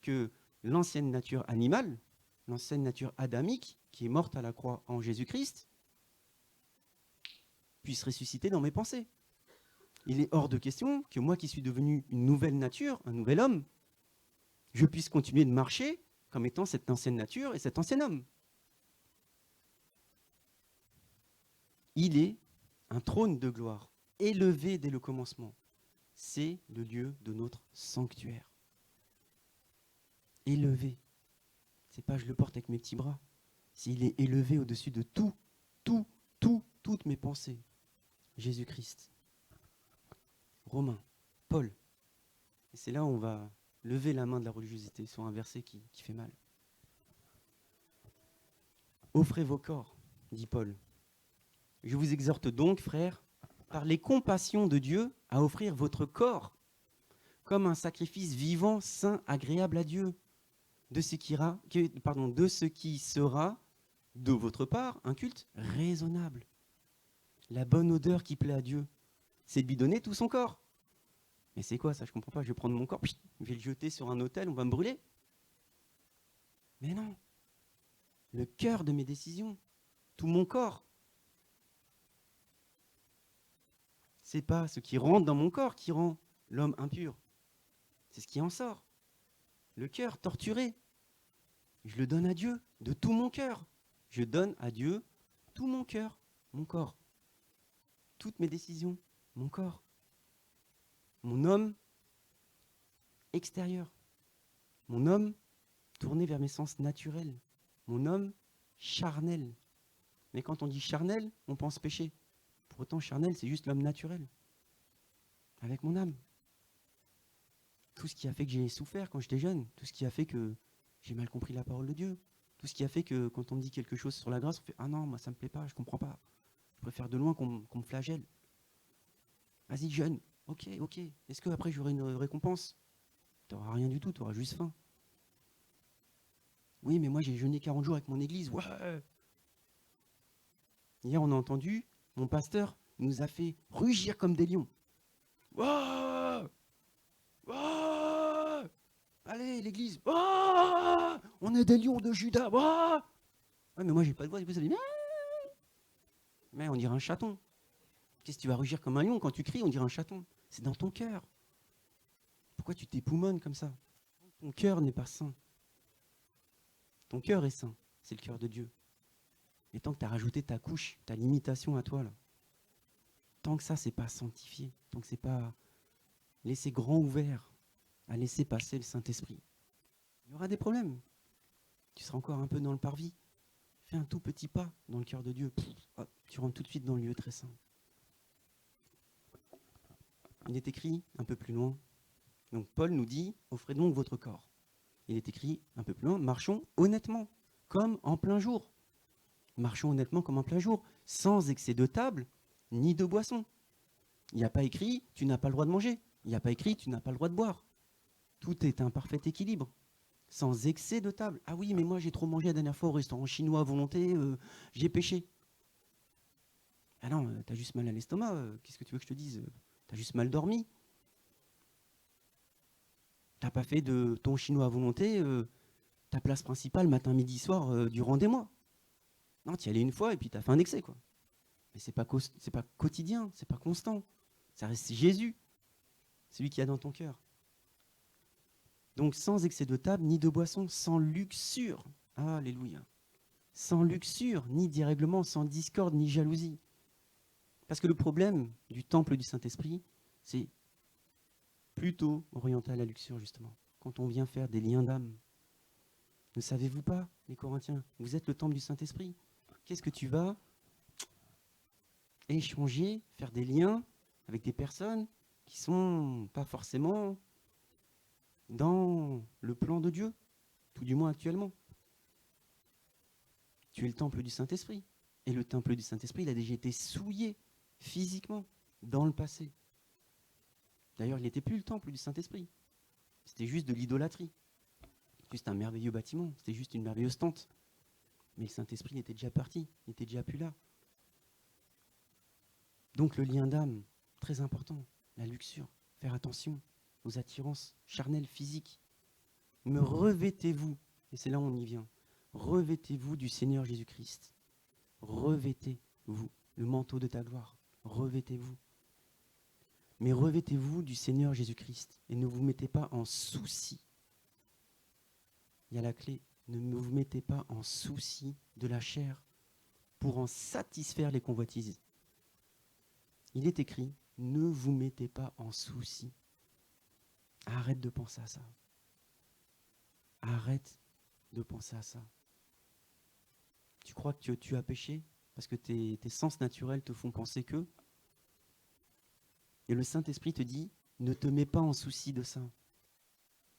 que l'ancienne nature animale, l'ancienne nature adamique, qui est morte à la croix en Jésus-Christ, puisse ressusciter dans mes pensées. Il est hors de question que moi qui suis devenu une nouvelle nature, un nouvel homme, je puisse continuer de marcher comme étant cette ancienne nature et cet ancien homme. Il est un trône de gloire, élevé dès le commencement. C'est le lieu de notre sanctuaire. Élevé. C'est pas je le porte avec mes petits bras. C'est il est élevé au-dessus de toutes mes pensées. Jésus-Christ. Romains, Paul. Et c'est là où on va lever la main de la religiosité sur un verset qui fait mal. Offrez vos corps, dit Paul. Je vous exhorte donc, frères, par les compassions de Dieu, à offrir votre corps comme un sacrifice vivant, saint, agréable à Dieu, de ce qui sera, de votre part, un culte raisonnable. La bonne odeur qui plaît à Dieu, c'est de lui donner tout son corps. Mais c'est quoi ça? Je ne comprends pas. Je vais prendre mon corps, je vais le jeter sur un autel, on va me brûler. Mais non. le cœur de mes décisions, tout mon corps. C'est pas ce qui rentre dans mon corps qui rend l'homme impur. C'est ce qui en sort. Le cœur torturé. Je le donne à Dieu de tout mon cœur. Je donne à Dieu tout mon cœur, mon corps. Toutes mes décisions, mon corps. Mon homme extérieur. Mon homme tourné vers mes sens naturels. Mon homme charnel. Mais quand on dit charnel, on pense péché. Pour autant, charnel, c'est juste l'homme naturel. Avec mon âme. Tout ce qui a fait que j'ai souffert quand j'étais jeune. Tout ce qui a fait que j'ai mal compris la parole de Dieu. Tout ce qui a fait que quand on me dit quelque chose sur la grâce, on fait « Ah non, moi ça me plaît pas, je comprends pas. Je préfère de loin qu'on me flagelle. Vas-y, jeune. Ok. Est-ce qu'après j'aurai une récompense? T'auras rien du tout, t'auras juste faim. Oui, mais moi j'ai jeûné 40 jours avec mon église. Ouais. Hier, on a entendu, mon pasteur nous a fait rugir comme des lions. Ouais. Ouais. Allez, l'église. Ouais. On est des lions de Juda. Ouais. Ouais, mais moi j'ai pas de voix. Du coup, ça dit mais on dirait un chaton. Qu'est-ce que tu vas rugir comme un lion quand tu cries? On dirait un chaton. C'est dans ton cœur. Pourquoi tu t'époumones comme ça? Ton cœur n'est pas saint. Ton cœur est saint. C'est le cœur de Dieu. Et tant que tu as rajouté ta couche, ta limitation à toi, là, tant que ça, c'est pas sanctifié, tant que c'est pas laissé grand ouvert à laisser passer le Saint-Esprit, il y aura des problèmes. Tu seras encore un peu dans le parvis. Fais un tout petit pas dans le cœur de Dieu. Hop, tu rentres tout de suite dans le lieu très saint. Il est écrit un peu plus loin. Donc Paul nous dit, offrez donc votre corps. Il est écrit un peu plus loin, marchons honnêtement, comme en plein jour. Marchons honnêtement comme en plein jour, sans excès de table, ni de boisson. Il n'y a pas écrit, tu n'as pas le droit de manger. Il n'y a pas écrit, tu n'as pas le droit de boire. Tout est un parfait équilibre, sans excès de table. Ah oui, mais moi j'ai trop mangé la dernière fois au restaurant chinois à volonté, j'ai péché. Ah non, t'as juste mal à l'estomac, qu'est-ce que tu veux que je te dise? T'as juste mal dormi. T'as pas fait de ton chinois à volonté ta place principale matin, midi, soir durant des mois. Non, tu y allais une fois et puis t'as fait un excès, quoi. Mais c'est pas quotidien, c'est pas constant. Ça reste Jésus, celui qui a dans ton cœur. Donc sans excès de table, ni de boisson, sans luxure. Alléluia. Sans luxure, ni dérèglement, sans discorde, ni jalousie. Parce que le problème du temple du Saint-Esprit, c'est plutôt orienté à la luxure, justement. Quand on vient faire des liens d'âme. Ne savez-vous pas, les Corinthiens, vous êtes le temple du Saint-Esprit. Qu'est-ce que tu vas échanger, faire des liens avec des personnes qui sont pas forcément dans le plan de Dieu, tout du moins actuellement. Tu es le temple du Saint-Esprit. Et le temple du Saint-Esprit, il a déjà été souillé physiquement dans le passé. D'ailleurs, il n'était plus le temple du Saint-Esprit. C'était juste de l'idolâtrie. Juste un merveilleux bâtiment. C'était juste une merveilleuse tente. Mais le Saint-Esprit était déjà parti. Il n'était déjà plus là. Donc le lien d'âme, très important. La luxure. Faire attention aux attirances charnelles, physiques. Me revêtez-vous. Et c'est là où on y vient. Revêtez-vous du Seigneur Jésus-Christ. Revêtez-vous le manteau de ta gloire. Revêtez-vous. Mais revêtez-vous du Seigneur Jésus-Christ et ne vous mettez pas en souci. Il y a la clé. Ne vous mettez pas en souci de la chair pour en satisfaire les convoitises. Il est écrit, ne vous mettez pas en souci. Arrête de penser à ça. Arrête de penser à ça. Tu crois que tu as péché parce que tes sens naturels te font penser que. Et le Saint-Esprit te dit, ne te mets pas en souci de ça.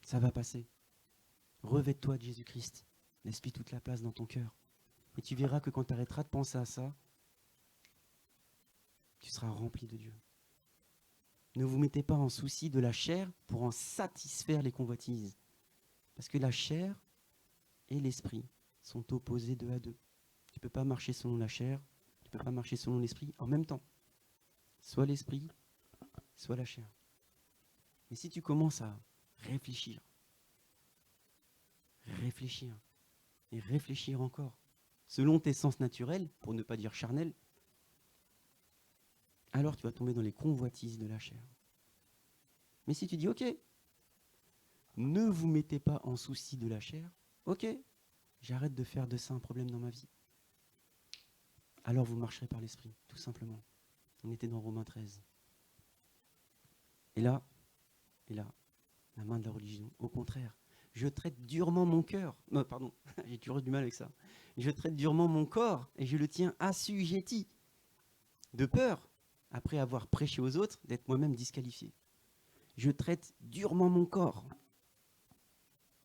Ça va passer. Revêt-toi de Jésus-Christ. Laisse-lui toute la place dans ton cœur. Et tu verras que quand tu arrêteras de penser à ça, tu seras rempli de Dieu. Ne vous mettez pas en souci de la chair pour en satisfaire les convoitises. Parce que la chair et l'esprit sont opposés deux à deux. Tu ne peux pas marcher selon la chair, tu ne peux pas marcher selon l'esprit en même temps. Soit l'esprit, soit la chair. Mais si tu commences à réfléchir, et réfléchir encore, selon tes sens naturels, pour ne pas dire charnels, alors tu vas tomber dans les convoitises de la chair. Mais si tu dis, ok, ne vous mettez pas en souci de la chair, ok, j'arrête de faire de ça un problème dans ma vie. Alors vous marcherez par l'esprit, tout simplement. On était dans Romains 13. Et là, la main de la religion, au contraire, je traite durement mon cœur. Pardon, j'ai toujours du mal avec ça. Je traite durement mon corps et je le tiens assujetti, de peur, après avoir prêché aux autres, d'être moi-même disqualifié. Je traite durement mon corps,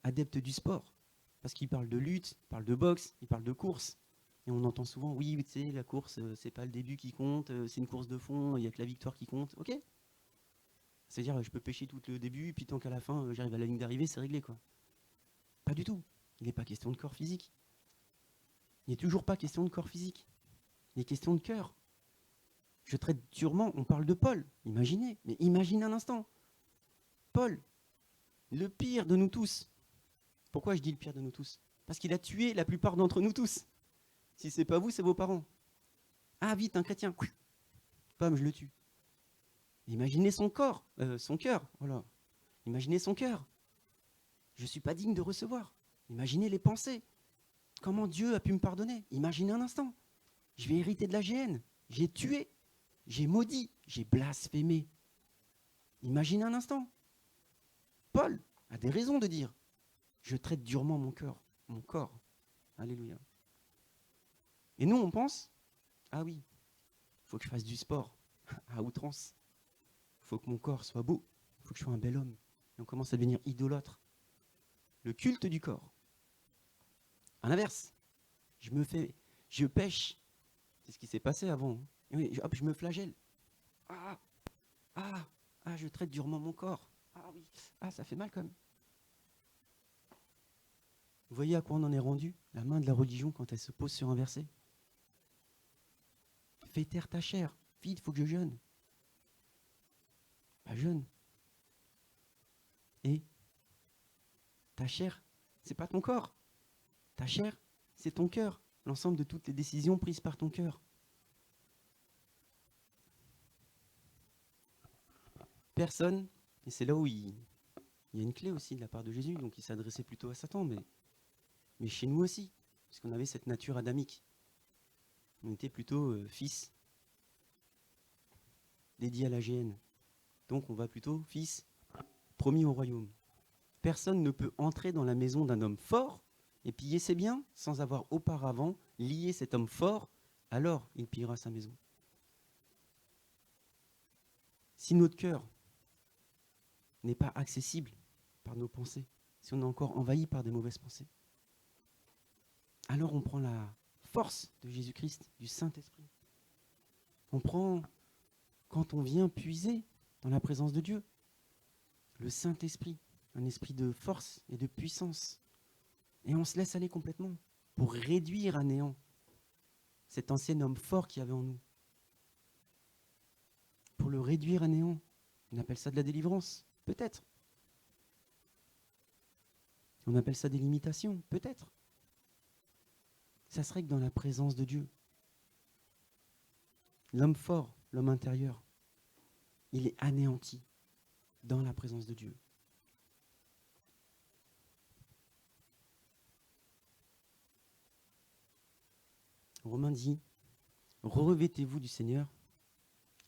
adepte du sport, parce qu'il parle de lutte, il parle de boxe, il parle de course. Et on entend souvent, oui, tu sais, la course, c'est pas le début qui compte, c'est une course de fond, il n'y a que la victoire qui compte. Ok. C'est-à-dire, je peux pêcher tout le début, puis tant qu'à la fin, j'arrive à la ligne d'arrivée, c'est réglé, quoi. Pas du tout. Il n'est pas question de corps physique. Il n'est toujours pas question de corps physique. Il est question de cœur. Je traite durement, on parle de Paul, imaginez, mais imaginez un instant. Paul, le pire de nous tous. Pourquoi je dis le pire de nous tous? Parce qu'il a tué la plupart d'entre nous tous. Si c'est pas vous, c'est vos parents. Ah vite, un chrétien. Pam, je le tue. Imaginez son corps, son cœur. Voilà. Imaginez son cœur. Je ne suis pas digne de recevoir. Imaginez les pensées. Comment Dieu a pu me pardonner? Imaginez un instant. Je vais hériter de la géhenne. J'ai tué, j'ai maudit, j'ai blasphémé. Imaginez un instant. Paul a des raisons de dire, je traite durement mon cœur, mon corps. Alléluia. Et nous, on pense, ah oui, il faut que je fasse du sport à outrance. Il faut que mon corps soit beau. Il faut que je sois un bel homme. Et on commence à devenir idolâtre. Le culte du corps. À l'inverse, je pêche. C'est ce qui s'est passé avant. Hein. Oui, hop, je me flagelle. Je traite durement mon corps. Ah oui, ça fait mal quand même. Vous voyez à quoi on en est rendu? La main de la religion quand elle se pose sur un verset. Fais taire ta chair. Vite, il faut que je jeûne. Bah jeûne. Et ta chair, c'est pas ton corps. Ta chair, c'est ton cœur. L'ensemble de toutes les décisions prises par ton cœur. Personne, et c'est là où il y a une clé aussi de la part de Jésus, donc il s'adressait plutôt à Satan, mais chez nous aussi, parce qu'on avait cette nature adamique. On était plutôt fils, dédié à la géhenne. Donc on va plutôt fils, promis au royaume. Personne ne peut entrer dans la maison d'un homme fort et piller ses biens sans avoir auparavant lié cet homme fort, alors il pillera sa maison. Si notre cœur n'est pas accessible par nos pensées, si on est encore envahi par des mauvaises pensées, alors on prend la force de Jésus-Christ, du Saint-Esprit. On prend, quand on vient puiser dans la présence de Dieu, le Saint-Esprit, un esprit de force et de puissance. Et on se laisse aller complètement pour réduire à néant cet ancien homme fort qu'il y avait en nous. Pour le réduire à néant. On appelle ça de la délivrance, peut-être. On appelle ça des limitations, peut-être. Ça serait que dans la présence de Dieu, l'homme fort, l'homme intérieur, il est anéanti dans la présence de Dieu. Romain dit, revêtez-vous du Seigneur,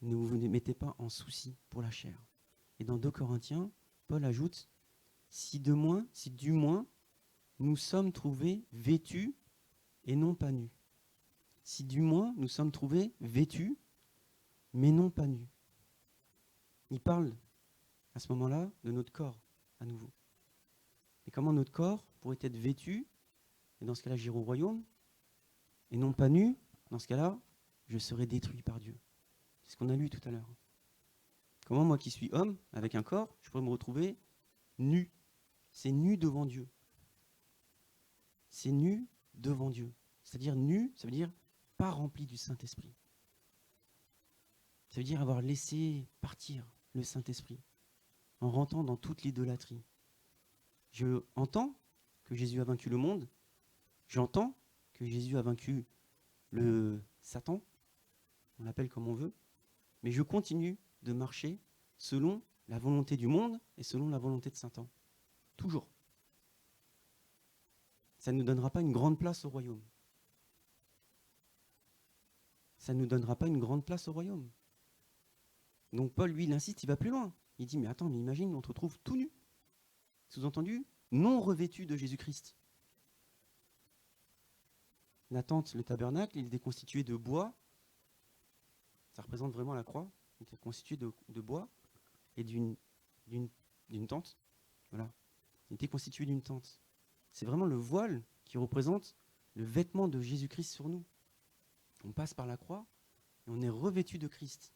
ne vous mettez pas en souci pour la chair. Et dans 2 Corinthiens, Paul ajoute, si du moins, nous sommes trouvés vêtus et non pas nus. Si du moins, nous sommes trouvés vêtus, mais non pas nus. Il parle, à ce moment-là, de notre corps, à nouveau. Et comment notre corps pourrait être vêtu, et dans ce cas-là, j'irai au royaume, et non pas nu, dans ce cas-là, je serai détruit par Dieu. C'est ce qu'on a lu tout à l'heure. Comment moi qui suis homme, avec un corps, je pourrais me retrouver nu. C'est nu devant Dieu. C'est nu devant Dieu. C'est-à-dire nu, ça veut dire pas rempli du Saint-Esprit. Ça veut dire avoir laissé partir le Saint-Esprit en rentrant dans toute l'idolâtrie. Je entends que Jésus a vaincu le monde. J'entends que Jésus a vaincu le Satan, on l'appelle comme on veut, mais je continue de marcher selon la volonté du monde et selon la volonté de Satan. Toujours. Ça ne nous donnera pas une grande place au royaume. Ça ne nous donnera pas une grande place au royaume. Donc Paul, lui, il insiste, il va plus loin. Il dit, mais attends, mais imagine, on te retrouve tout nu. Sous-entendu, non revêtu de Jésus-Christ. La tente, le tabernacle, il était constitué de bois. Ça représente vraiment la croix. Il était constitué de bois et d'une tente. Voilà. Il était constitué d'une tente. C'est vraiment le voile qui représente le vêtement de Jésus-Christ sur nous. On passe par la croix et on est revêtu de Christ.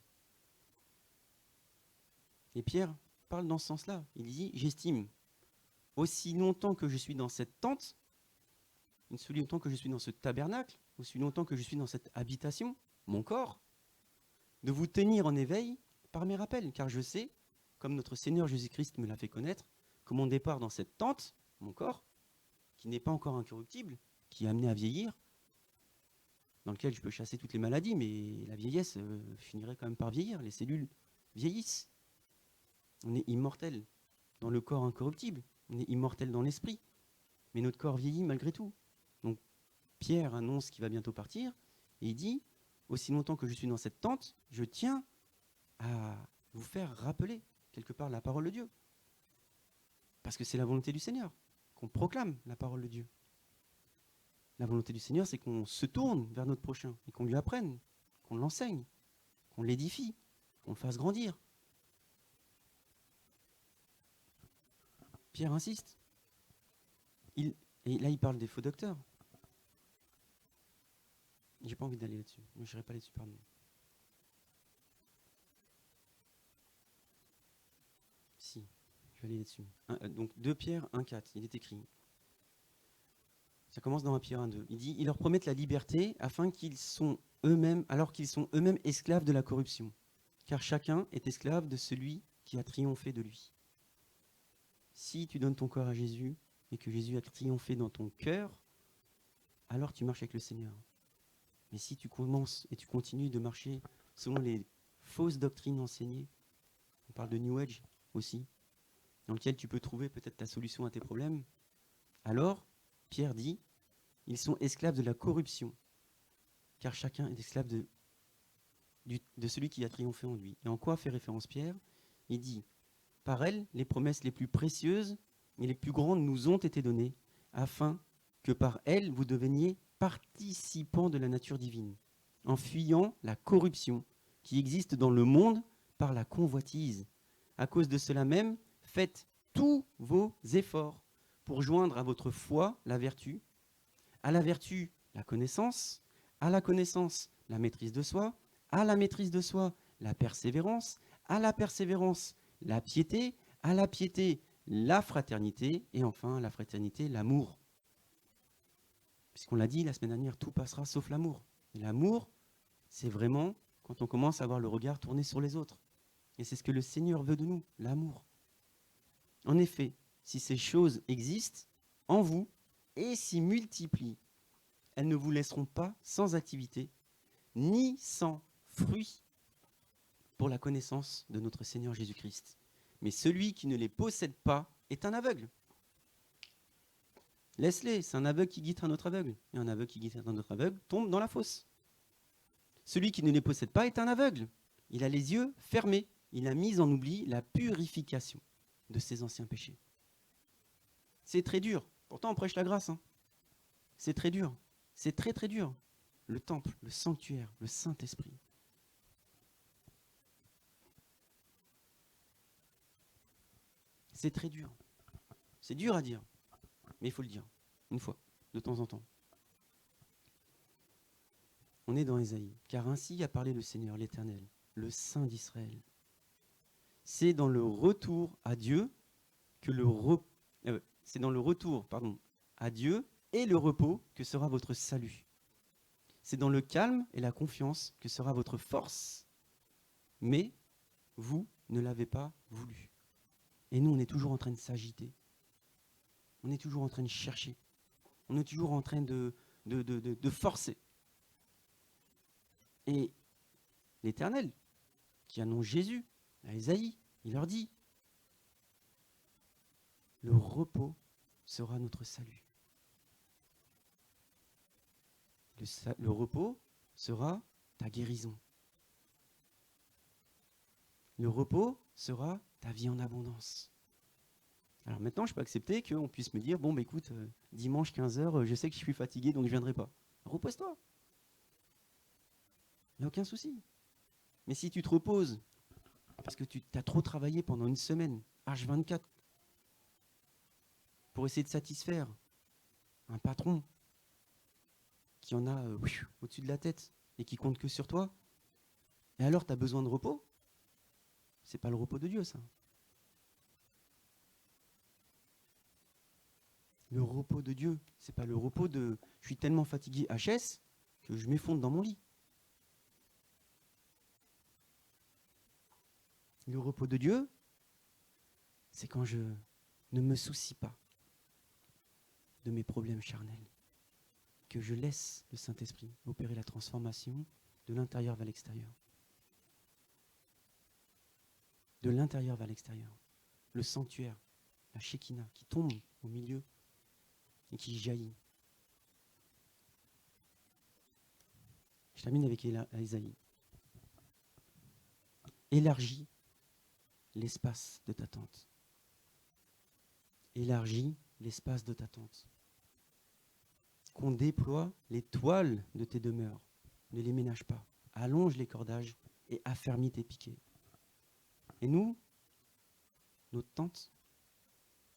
Et Pierre parle dans ce sens-là. Il dit, j'estime, aussi longtemps que je suis dans cette tente, aussi longtemps que je suis dans ce tabernacle, aussi longtemps que je suis dans cette habitation, mon corps, de vous tenir en éveil par mes rappels, car je sais, comme notre Seigneur Jésus-Christ me l'a fait connaître, que mon départ dans cette tente, mon corps, qui n'est pas encore incorruptible, qui est amené à vieillir, dans lequel je peux chasser toutes les maladies, mais la vieillesse finirait quand même par vieillir, les cellules vieillissent. On est immortel dans le corps incorruptible, on est immortel dans l'esprit, mais notre corps vieillit malgré tout. Donc Pierre annonce qu'il va bientôt partir, et il dit, aussi longtemps que je suis dans cette tente, je tiens à vous faire rappeler quelque part la parole de Dieu. Parce que c'est la volonté du Seigneur, qu'on proclame la parole de Dieu. La volonté du Seigneur, c'est qu'on se tourne vers notre prochain, et qu'on lui apprenne, qu'on l'enseigne, qu'on l'édifie, qu'on le fasse grandir. Pierre insiste. Et là, il parle des faux docteurs. J'ai pas envie d'aller là-dessus. Je n'irai pas là-dessus, pardon. Si, je vais aller là-dessus. Donc 2 Pierre 1,4, il est écrit. Ça commence dans 1 Pierre 1,2. Il dit, ils leur promettent la liberté afin qu'ils sont eux-mêmes, alors qu'ils sont eux-mêmes esclaves de la corruption. Car chacun est esclave de celui qui a triomphé de lui. Si tu donnes ton corps à Jésus et que Jésus a triomphé dans ton cœur, alors tu marches avec le Seigneur. Mais si tu commences et tu continues de marcher selon les fausses doctrines enseignées, on parle de New Age aussi, dans lequel tu peux trouver peut-être ta solution à tes problèmes, alors, Pierre dit, ils sont esclaves de la corruption, car chacun est esclave de celui qui a triomphé en lui. Et en quoi fait référence Pierre? Il dit, par elle, les promesses les plus précieuses et les plus grandes nous ont été données, afin que par elles, vous deveniez participants de la nature divine, en fuyant la corruption qui existe dans le monde par la convoitise. À cause de cela même, faites tous vos efforts pour joindre à votre foi la vertu, à la vertu la connaissance, à la connaissance la maîtrise de soi, à la maîtrise de soi la persévérance, à la persévérance la piété, à la piété la fraternité, et enfin la fraternité l'amour. Puisqu'on l'a dit la semaine dernière, tout passera sauf l'amour. Et l'amour, c'est vraiment quand on commence à avoir le regard tourné sur les autres. Et c'est ce que le Seigneur veut de nous, l'amour. En effet, si ces choses existent en vous et s'y multiplient, elles ne vous laisseront pas sans activité, ni sans fruit pour la connaissance de notre Seigneur Jésus-Christ. Mais celui qui ne les possède pas est un aveugle. Laisse-les, c'est un aveugle qui guide un autre aveugle. Et un aveugle qui guide un autre aveugle tombe dans la fosse. Celui qui ne les possède pas est un aveugle. Il a les yeux fermés. Il a mis en oubli la purification de ses anciens péchés. C'est très dur. Pourtant, on prêche la grâce. C'est très dur. C'est très très dur. Le temple, le sanctuaire, le Saint-Esprit. C'est très dur. C'est dur à dire. Mais il faut le dire, une fois, de temps en temps. On est dans Ésaïe. Car ainsi a parlé le Seigneur, l'Éternel, le Saint d'Israël. C'est dans le retour à Dieu que c'est dans le retour, à Dieu et le repos que sera votre salut. C'est dans le calme et la confiance que sera votre force. Mais vous ne l'avez pas voulu. Et nous, on est toujours en train de s'agiter. On est toujours en train de chercher. On est toujours en train de de forcer. Et l'Éternel, qui annonce Jésus à Ésaïe, il leur dit, le repos sera notre salut. Le repos sera ta guérison. Le repos sera ta vie en abondance. Alors maintenant, je peux accepter qu'on puisse me dire, bon, bah, écoute, dimanche 15h, je sais que je suis fatigué, donc je ne viendrai pas. Repose-toi. Il n'y a aucun souci. Mais si tu te reposes, parce que tu as trop travaillé pendant une semaine, H24, pour essayer de satisfaire un patron qui en a au-dessus de la tête et qui compte que sur toi, et alors tu as besoin de repos, c'est pas le repos de Dieu, ça. Le repos de Dieu, c'est pas le repos de je suis tellement fatigué HS que je m'effondre dans mon lit. Le repos de Dieu, c'est quand je ne me soucie pas de mes problèmes charnels, que je laisse le Saint-Esprit opérer la transformation de l'intérieur vers l'extérieur. De l'intérieur vers l'extérieur. Le sanctuaire, la Shekinah, qui tombe au milieu et qui jaillit. Je termine avec Ésaïe. Élargis l'espace de ta tente. Élargis l'espace de ta tente. Qu'on déploie les toiles de tes demeures. Ne les ménage pas. Allonge les cordages et affermis tes piquets. Et nous, notre tente,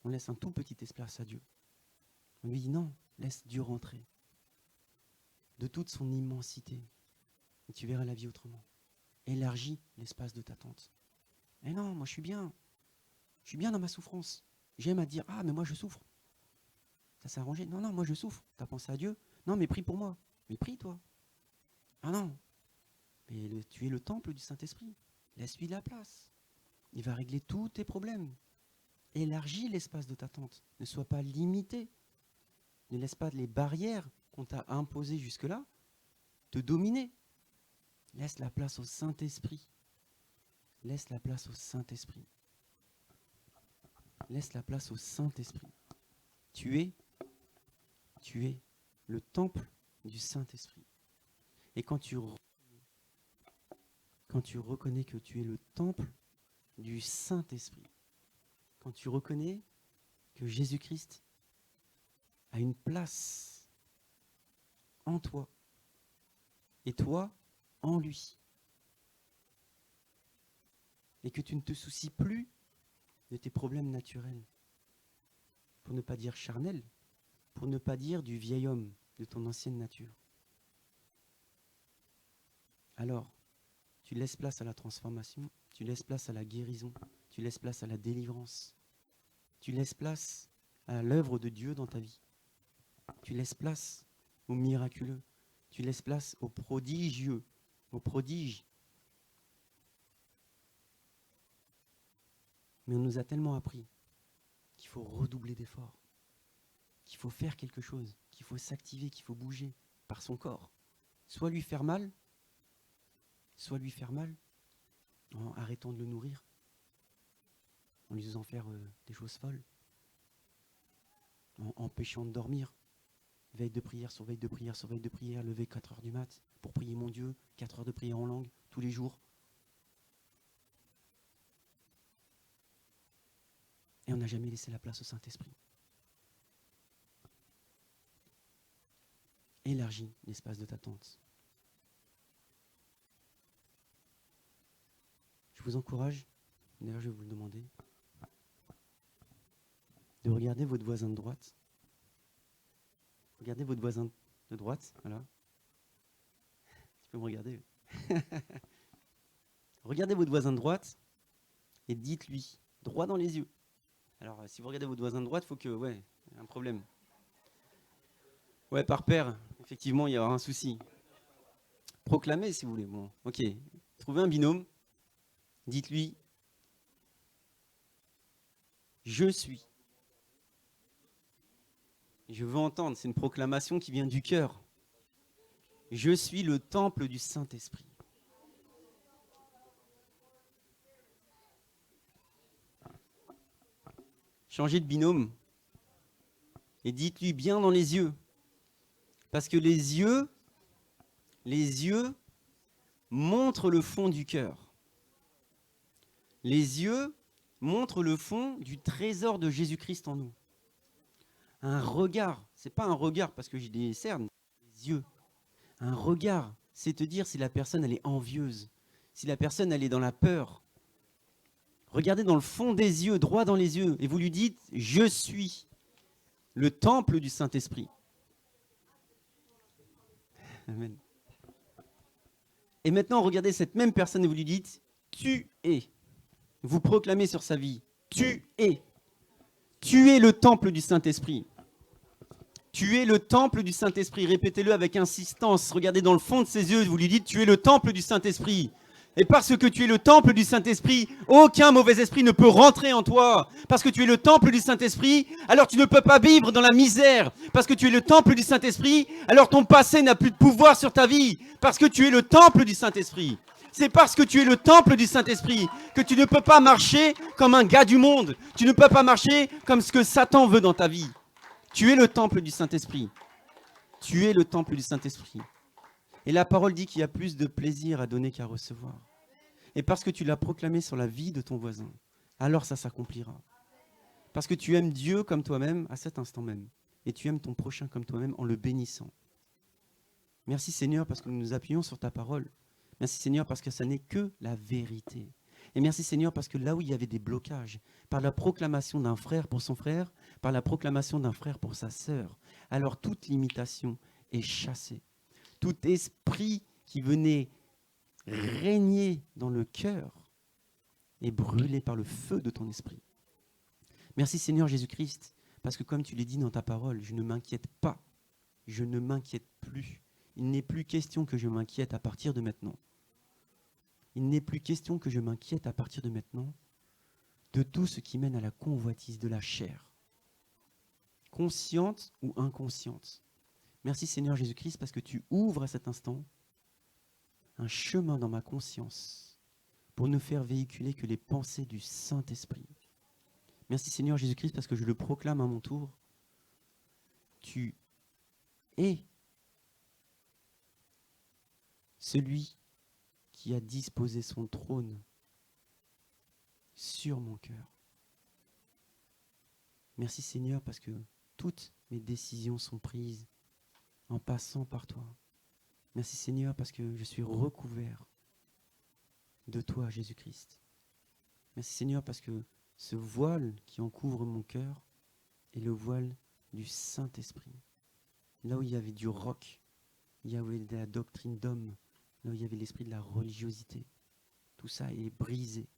on laisse un tout petit espace à Dieu. On lui dit non, laisse Dieu rentrer. De toute son immensité. Et tu verras la vie autrement. Élargis l'espace de ta tente. Et non, moi je suis bien. Je suis bien dans ma souffrance. J'aime à dire, ah mais moi je souffre. Ça s'est arrangé. Non, non, moi je souffre. T'as pensé à Dieu? Non, mais prie pour moi. Mais prie toi. Ah non. Mais tu es le temple du Saint-Esprit. Laisse-lui la place. Il va régler tous tes problèmes. Élargis l'espace de ta tente. Ne sois pas limité. Ne laisse pas les barrières qu'on t'a imposées jusque-là te dominer. Laisse la place au Saint-Esprit. Laisse la place au Saint-Esprit. Laisse la place au Saint-Esprit. Tu es le temple du Saint-Esprit. Et quand tu reconnais que tu es le temple du Saint-Esprit, quand tu reconnais que Jésus-Christ a une place en toi et toi en lui, et que tu ne te soucies plus de tes problèmes naturels, pour ne pas dire charnels, pour ne pas dire du vieil homme, de ton ancienne nature. Alors, tu laisses place à la transformation, tu laisses place à la guérison, tu laisses place à la délivrance, tu laisses place à l'œuvre de Dieu dans ta vie, tu laisses place au miraculeux, tu laisses place au prodigieux, au prodige. Mais on nous a tellement appris qu'il faut redoubler d'efforts, qu'il faut faire quelque chose, qu'il faut s'activer, qu'il faut bouger par son corps. Soit lui faire mal en arrêtant de le nourrir, en lui faisant faire des choses folles, en empêchant de dormir, veille de prière sur veille de prière sur veille de prière, lever 4 heures du mat pour prier mon Dieu, 4 heures de prière en langue tous les jours. Et on n'a jamais laissé la place au Saint-Esprit. Élargis l'espace de ta tente. Je vous encourage, d'ailleurs je vais vous le demander, de regarder votre voisin de droite. Regardez votre voisin de droite, voilà. Tu peux me regarder. Regardez votre voisin de droite et dites-lui, droit dans les yeux. Alors, si vous regardez votre voisin de droite, il faut que, il y a un problème. Ouais, par paire, effectivement, il y aura un souci. Proclamez, si vous voulez. Bon, ok. Trouvez un binôme. Dites-lui, je suis Je veux entendre, c'est une proclamation qui vient du cœur. Je suis le temple du Saint-Esprit. Changez de binôme et dites-lui bien dans les yeux. Parce que les yeux montrent le fond du cœur. Les yeux montrent le fond du trésor de Jésus-Christ en nous. Un regard, c'est pas un regard parce que j'ai des cernes, les yeux. Un regard, c'est te dire si la personne elle est envieuse, si la personne elle est dans la peur. Regardez dans le fond des yeux, droit dans les yeux, et vous lui dites « Je suis le temple du Saint-Esprit ». Amen. Et maintenant, regardez cette même personne et vous lui dites « Tu es ». Vous proclamez sur sa vie « Tu es ». Tu es le temple du Saint-Esprit. Tu es le temple du Saint-Esprit. Répétez-le avec insistance. Regardez dans le fond de ses yeux, vous lui dites « Tu es le temple du Saint-Esprit ». Et parce que tu es le temple du Saint-Esprit, aucun mauvais esprit ne peut rentrer en toi. Parce que tu es le temple du Saint-Esprit, alors tu ne peux pas vivre dans la misère. Parce que tu es le temple du Saint-Esprit, alors ton passé n'a plus de pouvoir sur ta vie. Parce que tu es le temple du Saint-Esprit. C'est parce que tu es le temple du Saint-Esprit que tu ne peux pas marcher comme un gars du monde. Tu ne peux pas marcher comme ce que Satan veut dans ta vie. Tu es le temple du Saint-Esprit. Tu es le temple du Saint-Esprit. Et la parole dit qu'il y a plus de plaisir à donner qu'à recevoir. Et parce que tu l'as proclamé sur la vie de ton voisin, alors ça s'accomplira. Parce que tu aimes Dieu comme toi-même à cet instant même. Et tu aimes ton prochain comme toi-même en le bénissant. Merci Seigneur parce que nous nous appuyons sur ta parole. Merci Seigneur parce que ça n'est que la vérité. Et merci Seigneur parce que là où il y avait des blocages, par la proclamation d'un frère pour son frère, par la proclamation d'un frère pour sa sœur, alors toute limitation est chassée. Tout esprit qui venait régner dans le cœur est brûlé par le feu de ton esprit. Merci Seigneur Jésus-Christ, parce que comme tu l'as dit dans ta parole, je ne m'inquiète pas, je ne m'inquiète plus. Il n'est plus question que je m'inquiète à partir de maintenant. Il n'est plus question que je m'inquiète à partir de maintenant de tout ce qui mène à la convoitise de la chair, consciente ou inconsciente. Merci Seigneur Jésus-Christ, parce que tu ouvres à cet instant un chemin dans ma conscience pour ne faire véhiculer que les pensées du Saint-Esprit. Merci Seigneur Jésus-Christ parce que je le proclame à mon tour. Tu es celui qui a disposé son trône sur mon cœur. Merci Seigneur parce que toutes mes décisions sont prises en passant par toi. Merci Seigneur parce que je suis recouvert de toi, Jésus-Christ. Merci Seigneur parce que ce voile qui encouvre mon cœur est le voile du Saint-Esprit. Là où il y avait du roc, il y avait de la doctrine d'homme, là où il y avait l'esprit de la religiosité, tout ça est brisé.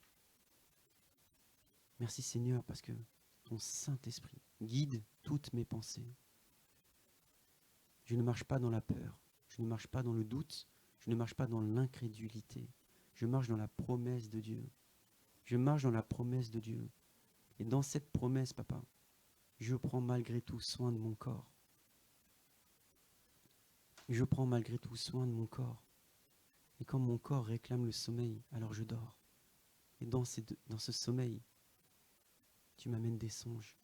Merci Seigneur parce que ton Saint-Esprit guide toutes mes pensées. Je ne marche pas dans la peur. Je ne marche pas dans le doute, je ne marche pas dans l'incrédulité. Je marche dans la promesse de Dieu. Je marche dans la promesse de Dieu. Et dans cette promesse, papa, je prends malgré tout soin de mon corps. Je prends malgré tout soin de mon corps. Et quand mon corps réclame le sommeil, alors je dors. Et dans ce sommeil, tu m'amènes des songes.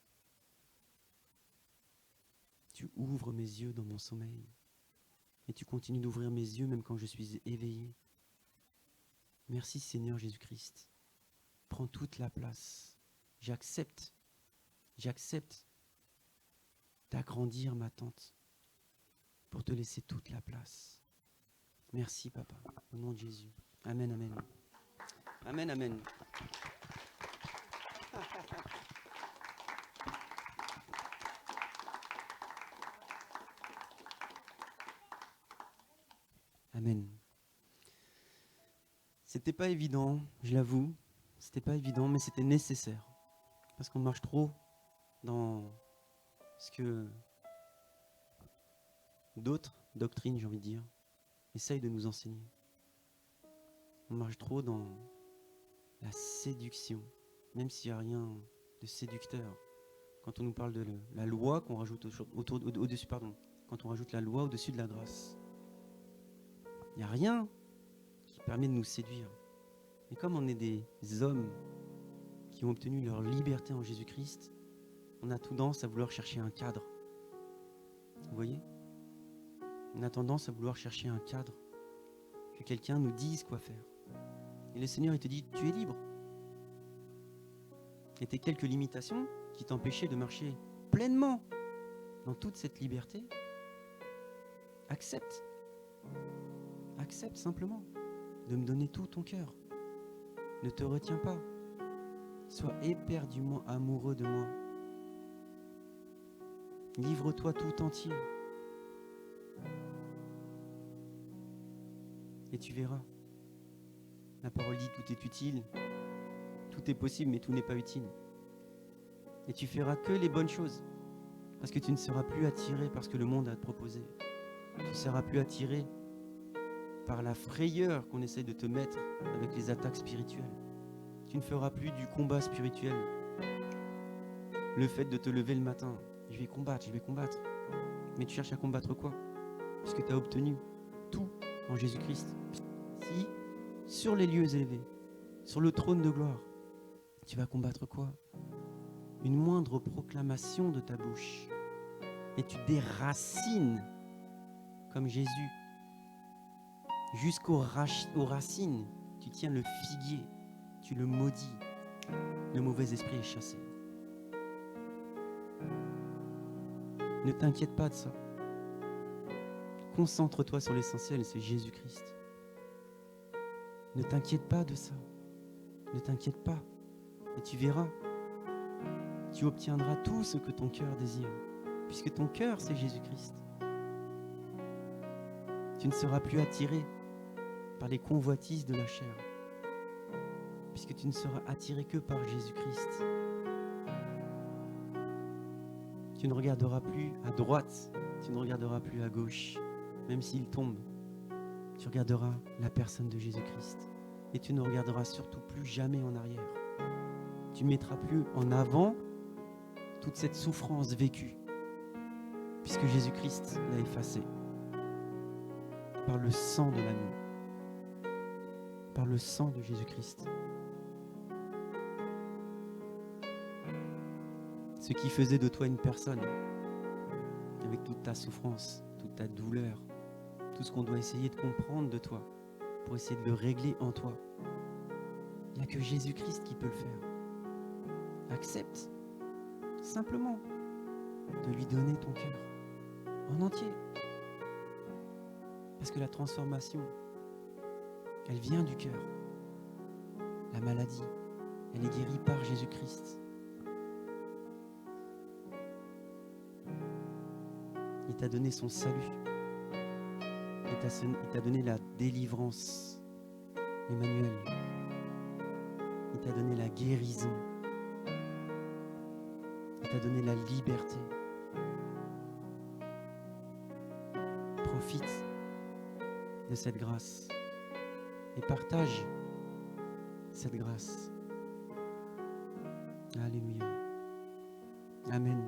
Tu ouvres mes yeux dans mon sommeil. Et tu continues d'ouvrir mes yeux même quand je suis éveillé. Merci Seigneur Jésus-Christ. Prends toute la place. J'accepte d'agrandir ma tente pour te laisser toute la place. Merci Papa, au nom de Jésus. Amen, amen. Amen, amen. Amen. C'était pas évident, je l'avoue. C'était pas évident, mais c'était nécessaire. Parce qu'on marche trop dans ce que d'autres doctrines, j'ai envie de dire, essayent de nous enseigner. On marche trop dans la séduction, même s'il n'y a rien de séducteur quand on nous parle de la loi qu'on rajoute au-dessus, quand on rajoute la loi au-dessus de la grâce. Il n'y a rien qui permet de nous séduire. Mais comme on est des hommes qui ont obtenu leur liberté en Jésus-Christ, on a tendance à vouloir chercher un cadre. Vous voyez ? On a tendance à vouloir chercher un cadre, que quelqu'un nous dise quoi faire. Et le Seigneur, il te dit, tu es libre. Et tes quelques limitations qui t'empêchaient de marcher pleinement dans toute cette liberté, accepte. Accepte simplement de me donner tout ton cœur. Ne te retiens pas. Sois éperdument amoureux de moi. Livre-toi tout entier. Et tu verras. La parole dit tout est utile, tout est possible, mais tout n'est pas utile. Et tu feras que les bonnes choses, parce que tu ne seras plus attiré par ce que le monde a à te proposer. Tu ne seras plus attiré par la frayeur qu'on essaie de te mettre avec les attaques spirituelles. Tu ne feras plus du combat spirituel. Le fait de te lever le matin, je vais combattre. Mais tu cherches à combattre quoi ? Puisque tu as obtenu tout en Jésus-Christ. Si, sur les lieux élevés, sur le trône de gloire, tu vas combattre quoi ? Une moindre proclamation de ta bouche. Et tu déracines, comme Jésus, jusqu'aux racines. Tu tiens le figuier, tu le maudis. Le mauvais esprit est chassé. Ne t'inquiète pas de ça. Concentre-toi sur l'essentiel, c'est Jésus-Christ. Ne t'inquiète pas de ça. Ne t'inquiète pas. Et tu verras. Tu obtiendras tout ce que ton cœur désire. Puisque ton cœur, c'est Jésus-Christ. Tu ne seras plus attiré par les convoitises de la chair. Puisque tu ne seras attiré que par Jésus-Christ. Tu ne regarderas plus à droite, tu ne regarderas plus à gauche, même s'il tombe. Tu regarderas la personne de Jésus-Christ. Et tu ne regarderas surtout plus jamais en arrière. Tu ne mettras plus en avant toute cette souffrance vécue, puisque Jésus-Christ l'a effacée par le sang de l'agneau, par le sang de Jésus-Christ. Ce qui faisait de toi une personne, avec toute ta souffrance, toute ta douleur, tout ce qu'on doit essayer de comprendre de toi, pour essayer de le régler en toi. Il n'y a que Jésus-Christ qui peut le faire. Accepte, simplement, de lui donner ton cœur, en entier. Parce que la transformation, elle vient du cœur. La maladie, elle est guérie par Jésus-Christ. Il t'a donné son salut. Il t'a donné la délivrance. Emmanuel. Il t'a donné la guérison. Il t'a donné la liberté. Profite de cette grâce et partage cette grâce. Alléluia. Amen.